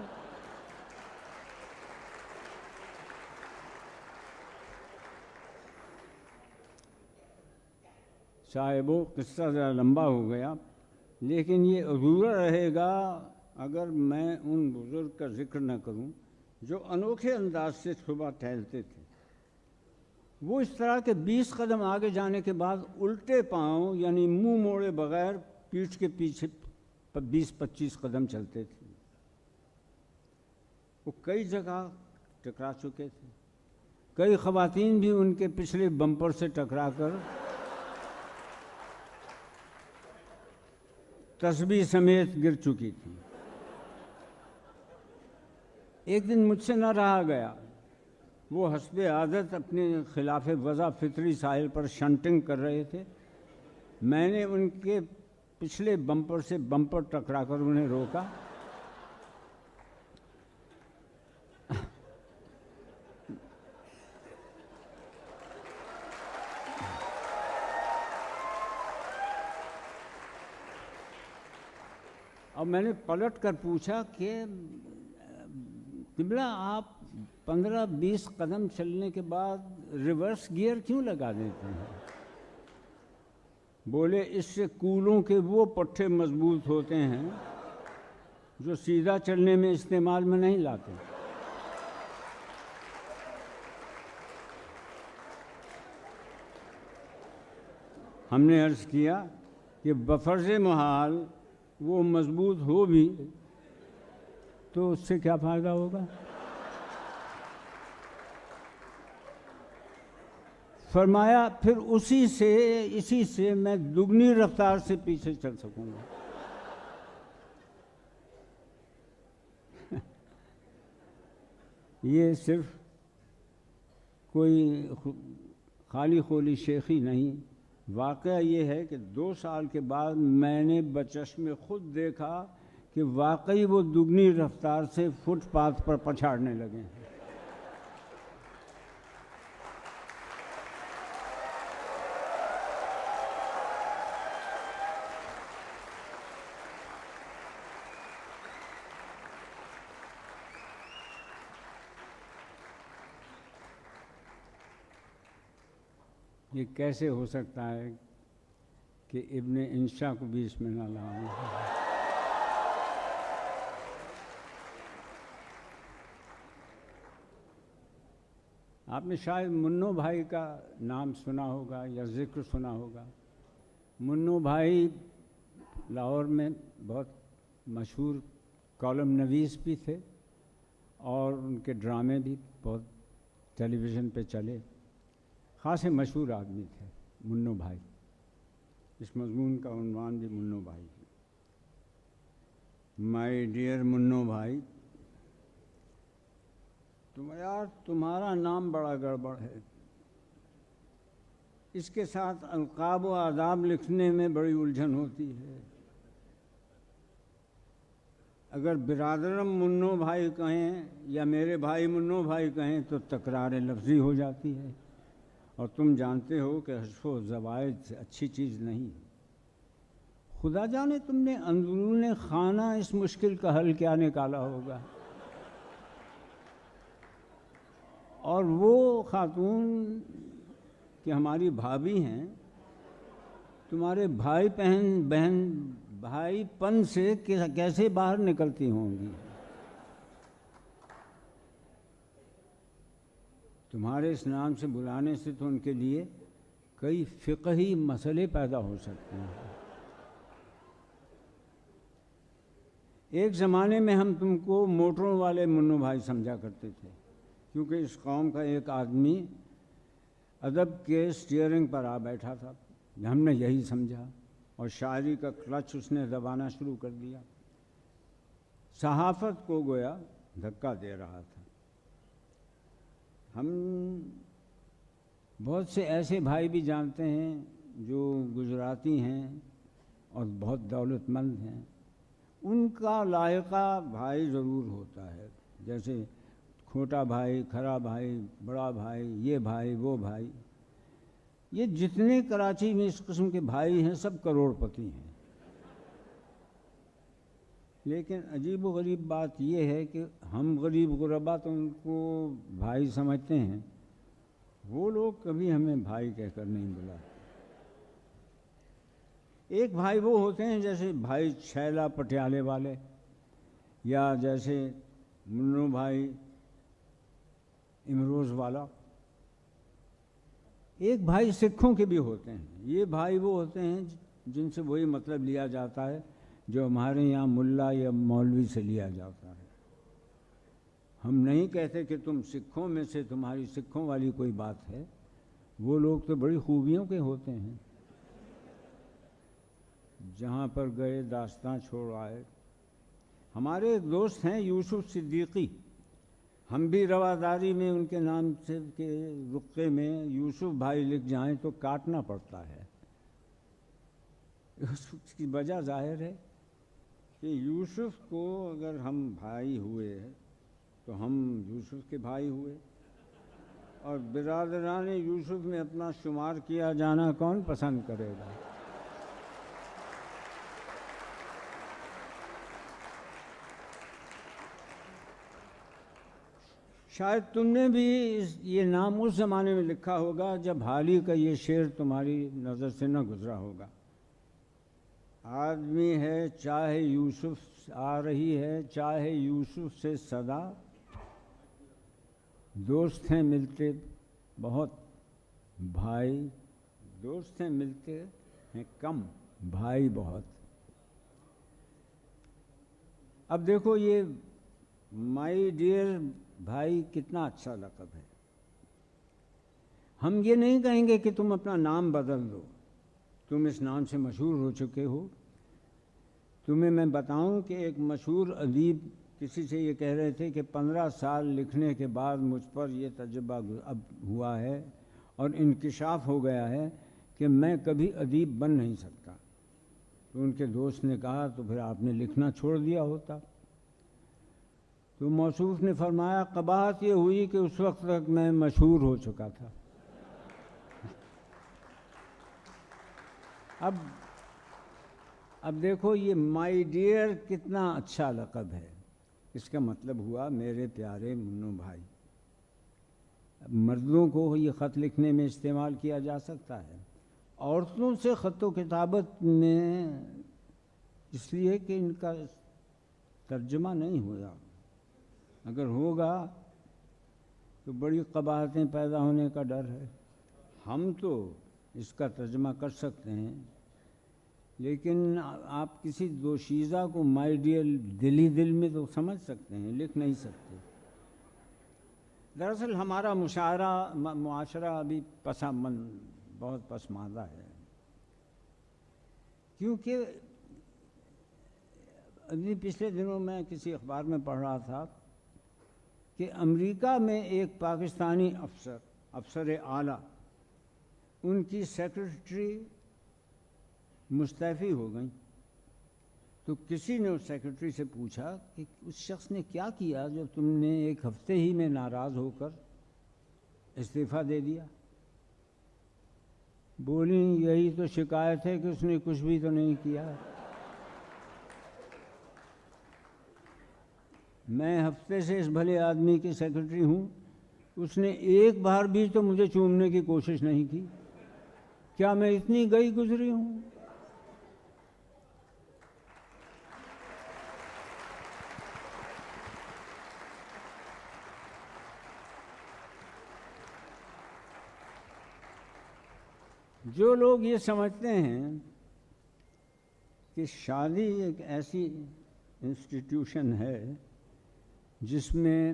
صاحب وہ قصہ ذرا لمبا ہو گیا، لیکن یہ ادھورا رہے گا اگر میں ان بزرگ کا ذکر نہ کروں جو انوکھے انداز سے صبح ٹہلتے تھے وہ اس طرح کے 20 قدم آگے جانے کے بعد الٹے پاؤں یعنی منہ موڑے بغیر پیٹھ کے پیچھے 20-25 قدم چلتے تھے. وہ کئی جگہ ٹکرا چکے تھے. کئی خواتین بھی ان کے پچھلے بمپر سے ٹکرا کر تسبیح سمیت گر چکی تھی. ایک دن مجھ سے نہ رہا گیا. وہ حسب عادت اپنے خلاف وضع فطری ساحل پر شنٹنگ کر رہے تھے. میں نے ان کے پچھلے بمپر سے بمپر ٹکرا کر انہیں روکا. اور میں نے پلٹ کر پوچھا کہ قبلہ آپ 15-20 قدم چلنے کے بعد ریورس گیئر کیوں لگا دیتے ہیں؟ بولے اس سے کولوں کے وہ پٹھے مضبوط ہوتے ہیں جو سیدھا چلنے میں استعمال میں نہیں لاتے. ہم نے عرض کیا کہ بفرض محال وہ مضبوط ہو بھی تو اس سے کیا فائدہ ہوگا؟ فرمایا پھر اسی سے میں دگنی رفتار سے پیچھے چل سکوں گا. یہ صرف کوئی خالی خولی شیخی نہیں. واقعہ یہ ہے کہ 2 سال کے بعد میں نے بچشم خود دیکھا کہ واقعی وہ دگنی رفتار سے فٹ پاتھ پر پچھاڑنے لگے ہیں. یہ کیسے ہو سکتا ہے کہ ابن انشا کو بھی اس میں نہ لاؤں؟ آپ نے شاید منو بھائی کا نام سنا ہوگا یا ذکر سنا ہوگا. منو بھائی لاہور میں بہت مشہور کالم نویس بھی تھے اور ان کے ڈرامے بھی بہت ٹیلی ویژن پہ چلے. خاصے مشہور آدمی تھے منو بھائی. اس مضمون کا عنوان بھی منو بھائی ہے. مائی ڈیئر منو بھائی، تمہارا نام بڑا گڑبڑ ہے. اس کے ساتھ القاب و آداب لکھنے میں بڑی الجھن ہوتی ہے. اگر برادرم منو بھائی کہیں یا میرے بھائی منو بھائی کہیں تو تکرار لفظی ہو جاتی ہے، اور تم جانتے ہو کہ حذف و زوائد اچھی چیز نہیں. خدا جانے تم نے اندرون خانہ اس مشکل کا حل کیا نکالا ہوگا. اور وہ خاتون کہ ہماری بھابھی ہیں، تمہارے بھائی بہن بھائی پن سے کیسے باہر نکلتی ہوں گی. تمہارے اس نام سے بلانے سے تو ان کے لیے کئی فقہی مسئلے پیدا ہو سکتے ہیں. ایک زمانے میں ہم تم کو موٹروں والے منو بھائی سمجھا کرتے تھے، کیونکہ اس قوم کا ایک آدمی ادب کے سٹیئرنگ پر آ بیٹھا تھا. ہم نے یہی سمجھا اور شاعری کا کلچ اس نے دبانا شروع کر دیا. صحافت کو گویا دھکا دے رہا تھا. ہم بہت سے ایسے بھائی بھی جانتے ہیں جو گجراتی ہیں اور بہت دولت مند ہیں. ان کا لائقہ بھائی ضرور ہوتا ہے، جیسے چھوٹا بھائی، کھڑا بھائی، بڑا بھائی، یہ بھائی وہ بھائی. یہ جتنے کراچی میں اس قسم کے بھائی ہیں سب کروڑ پتی ہیں. لیکن عجیب و غریب بات یہ ہے کہ ہم غریب غربا تو ان کو بھائی سمجھتے ہیں، وہ لوگ کبھی ہمیں بھائی کہہ کر نہیں بلاتے. ایک بھائی وہ ہوتے ہیں جیسے بھائی چھیلا پٹیالے والے، یا جیسے منو بھائی امروز والا. ایک بھائی سکھوں کے بھی ہوتے ہیں. یہ بھائی وہ ہوتے ہیں جن سے وہی مطلب لیا جاتا ہے جو ہمارے یہاں ملا یا مولوی سے لیا جاتا ہے. ہم نہیں کہتے کہ تم سکھوں میں سے تمہاری سکھوں والی کوئی بات ہے. وہ لوگ تو بڑی خوبیوں کے ہوتے ہیں. جہاں پر گئے داستاں چھوڑ آئے. ہمارے ایک دوست ہیں یوسف صدیقی. ہم بھی رواداری میں ان کے نام سے کے رقعے میں یوسف بھائی لکھ جائیں تو کاٹنا پڑتا ہے. اس کی وجہ ظاہر ہے کہ یوسف کو اگر ہم بھائی ہوئے تو ہم یوسف کے بھائی ہوئے، اور برادران یوسف میں اپنا شمار کیا جانا کون پسند کرے گا؟ شاید تم نے بھی یہ نام اس زمانے میں لکھا ہوگا جب حال ہی کا یہ شعر تمہاری نظر سے نہ گزرا ہوگا. آدمی ہے چاہے یوسف، آ رہی ہے چاہے یوسف سے صدا، دوست ہیں ملتے بہت بھائی، دوست ہیں ملتے ہیں کم بھائی بہت. اب دیکھو یہ مائی ڈیئر بھائی کتنا اچھا لقب ہے. ہم یہ نہیں کہیں گے کہ تم اپنا نام بدل دو، تم اس نام سے مشہور ہو چکے ہو. تمہیں میں بتاؤں کہ ایک مشہور ادیب کسی سے یہ کہہ رہے تھے کہ 15 سال لکھنے کے بعد مجھ پر یہ تجربہ اب ہوا ہے اور انکشاف ہو گیا ہے کہ میں کبھی ادیب بن نہیں سکتا. تو ان کے دوست نے کہا تو پھر آپ نے لکھنا چھوڑ دیا ہوتا. تو موصوف نے فرمایا قباحت یہ ہوئی کہ اس وقت تک میں مشہور ہو چکا تھا. اب دیکھو یہ مائی ڈیئر کتنا اچھا لقب ہے. اس کا مطلب ہوا میرے پیارے منو بھائی. مردوں کو یہ خط لکھنے میں استعمال کیا جا سکتا ہے. عورتوں سے خط و کتابت میں اس لیے کہ ان کا ترجمہ نہیں ہوا. اگر ہوگا تو بڑی قباحتیں پیدا ہونے کا ڈر ہے. ہم تو اس کا ترجمہ کر سکتے ہیں، لیکن آپ کسی دوشیزہ کو مائی ڈیئر دلی دل میں تو سمجھ سکتے ہیں، لکھ نہیں سکتے. دراصل ہمارا معاشرہ ابھی بہت پسماندہ ہے، کیونکہ ابھی پچھلے دنوں میں کسی اخبار میں پڑھ رہا تھا کہ امریکہ میں ایک پاکستانی افسر اعلیٰ، ان کی سیکرٹری مستعفی ہو گئیں. تو کسی نے اس سیکرٹری سے پوچھا کہ اس شخص نے کیا کیا جو تم نے ایک ہفتے ہی میں ناراض ہو کر استعفیٰ دے دیا؟ بولی یہی تو شکایت ہے کہ اس نے کچھ بھی تو نہیں کیا. میں ہفتے سے اس بھلے آدمی کی سیکرٹری ہوں، اس نے ایک بار بھی تو مجھے چومنے کی کوشش نہیں کی. کیا میں اتنی گئی گزری ہوں؟ جو لوگ یہ سمجھتے ہیں کہ شادی ایک ایسی انسٹیٹیوشن ہے جس میں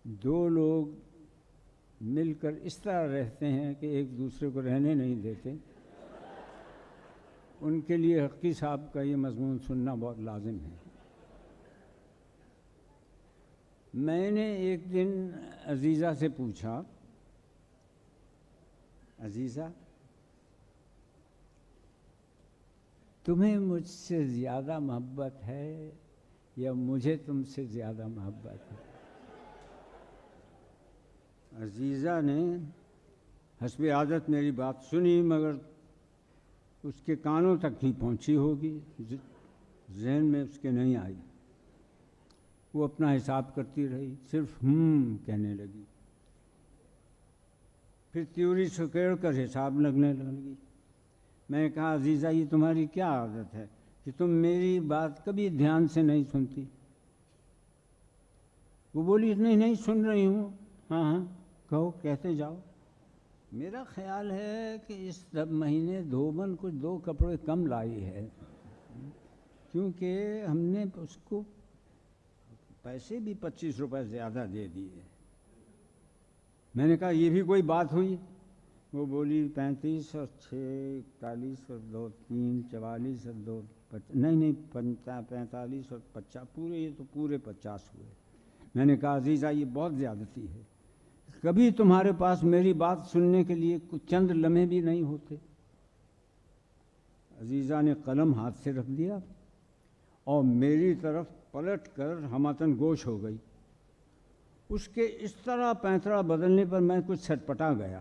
دو لوگ مل کر اس طرح رہتے ہیں کہ ایک دوسرے کو رہنے نہیں دیتے، ان کے لیے حقی صاحب کا یہ مضمون سننا بہت لازم ہے. میں نے ایک دن عزیزہ سے پوچھا، عزیزہ تمہیں مجھ سے زیادہ محبت ہے یا مجھے تم سے زیادہ محبت ہے؟ عزیزہ نے حسب عادت میری بات سنی، مگر اس کے کانوں تک ہی پہنچی ہوگی، ذہن میں اس کے نہیں آئی. وہ اپنا حساب کرتی رہی، صرف کہنے لگی. پھر تیوری سکیڑ کر حساب لگنے لگی. میں نے کہا عزیزہ یہ تمہاری کیا عادت ہے کہ تم میری بات کبھی دھیان سے نہیں سنتی؟ وہ بولی نہیں سن رہی ہوں. ہاں کہو، کہتے جاؤ. میرا خیال ہے کہ اس مہینے دھوبن کچھ 2 کپڑے کم لائی ہے، کیونکہ ہم نے اس کو پیسے بھی 25 روپے زیادہ دے دیے۔ میں نے کہا یہ بھی کوئی بات ہوئی؟ وہ بولی 35 اور 6 41 اور 2 3 44 اور 2 نہیں 45 اور 50 پورے، یہ تو پورے 50 ہوئے۔ میں نے کہا عزیزہ یہ بہت زیادتی ہے، کبھی تمہارے پاس میری بات سننے کے لیے کچھ چند لمحے بھی نہیں ہوتے؟ عزیزہ نے قلم ہاتھ سے رکھ دیا اور میری طرف پلٹ کر ہمتن گوش ہو گئی۔ اس کے اس طرح پینترا بدلنے پر میں کچھ چھٹپٹا گیا۔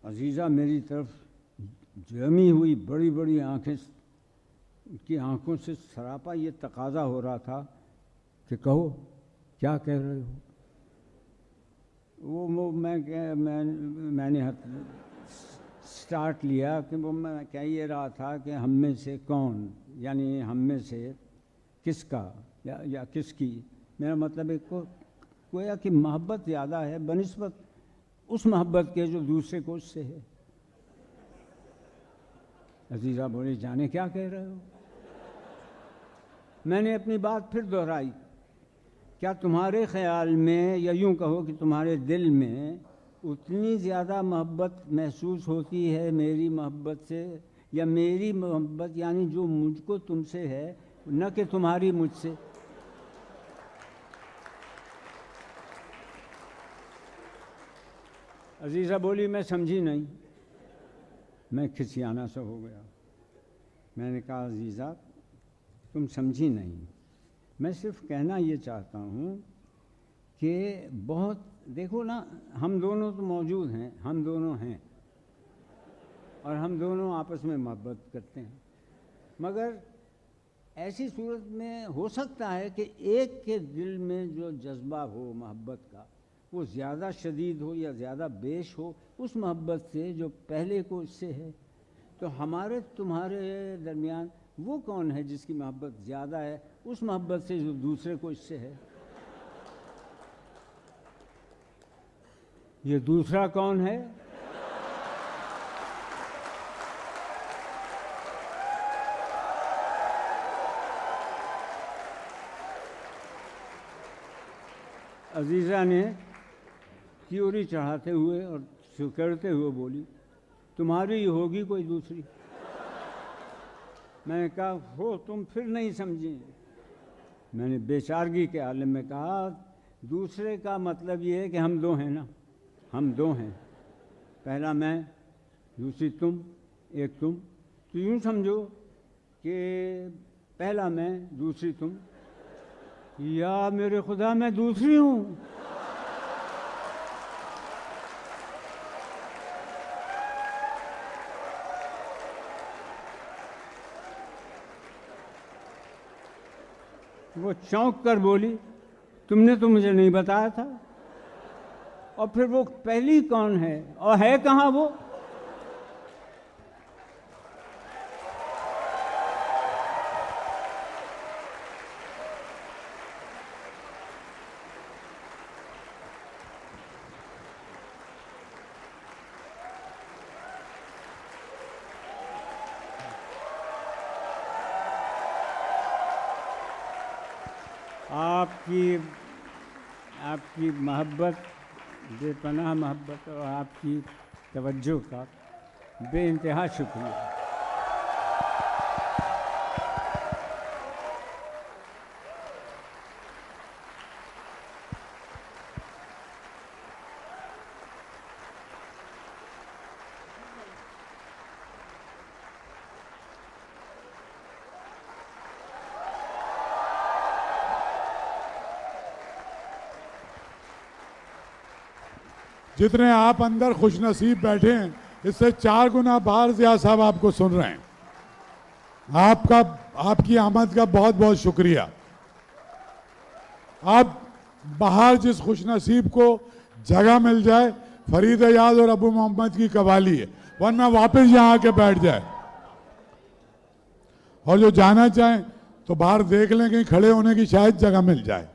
عزیزہ میری طرف جمی ہوئی بڑی بڑی آنکھیں کی آنکھوں سے سراپا یہ تقاضا ہو رہا تھا کہ کہو کیا کہہ رہے ہو؟ وہ میں نے سٹارٹ لیا کہ وہ میں کہہ یہ رہا تھا کہ ہم میں سے کون، یعنی ہم میں سے کس کا یا کس کی، میرا مطلب ہے گویا کہ محبت زیادہ ہے بنسبت اس محبت کے جو دوسرے کو اس سے ہے۔ عزیزہ بولے جانے کیا کہہ رہے ہو؟ میں نے اپنی بات پھر دہرائی، کیا تمہارے خیال میں یا یوں کہو کہ تمہارے دل میں اتنی زیادہ محبت محسوس ہوتی ہے میری محبت سے، یا میری محبت یعنی جو مجھ کو تم سے ہے نہ کہ تمہاری مجھ سے؟ عزیزہ بولی میں سمجھی نہیں۔ میں کھسیانا سا ہو گیا۔ میں نے کہا عزیزہ تم سمجھی نہیں، میں صرف کہنا یہ چاہتا ہوں کہ بہت دیکھو نا، ہم دونوں تو موجود ہیں، ہم دونوں ہیں اور ہم دونوں آپس میں محبت کرتے ہیں، مگر ایسی صورت میں ہو سکتا ہے کہ ایک کے دل میں جو جذبہ ہو محبت کا وہ زیادہ شدید ہو یا زیادہ بیش ہو اس محبت سے جو پہلے کو اس سے ہے۔ تو ہمارے تمہارے درمیان وہ کون ہے جس کی محبت زیادہ ہے اس محبت سے جو دوسرے کو اس سے ہے؟ یہ دوسرا کون ہے؟ عزیزہ نے تیوری چڑھاتے ہوئے اور سکڑتے ہوئے بولی تمہاری ہوگی کوئی دوسری؟ میں نے کہا ہو تم پھر نہیں سمجھیں۔ میں نے بے چارگی کے عالم میں کہا دوسرے کا مطلب یہ ہے کہ ہم دو ہیں نا، ہم دو ہیں، پہلا میں دوسری تم، ایک تم، تو یوں سمجھو کہ پہلا میں دوسری تم، یا میرے خدا میں دوسری ہوں۔ وہ چونک کر بولی تم نے تو مجھے نہیں بتایا تھا، اور پھر وہ پہلی کون ہے اور ہے کہاں وہ؟ آپ کی محبت، بے پناہ محبت اور آپ کی توجہ کا بے انتہا شکریہ۔ جتنے آپ اندر خوش نصیب بیٹھے ہیں اس سے 4 گنا باہر ضیاء صاحب آپ کو سن رہے ہیں۔ آپ کی آمد کا بہت بہت شکریہ۔ آپ باہر جس خوش نصیب کو جگہ مل جائے فرید ایاز اور ابو محمد کی قوالی ہے، ورنہ واپس یہاں آ کے بیٹھ جائے، اور جو جانا چاہیں تو باہر دیکھ لیں کہیں کھڑے ہونے کی شاید جگہ مل جائے۔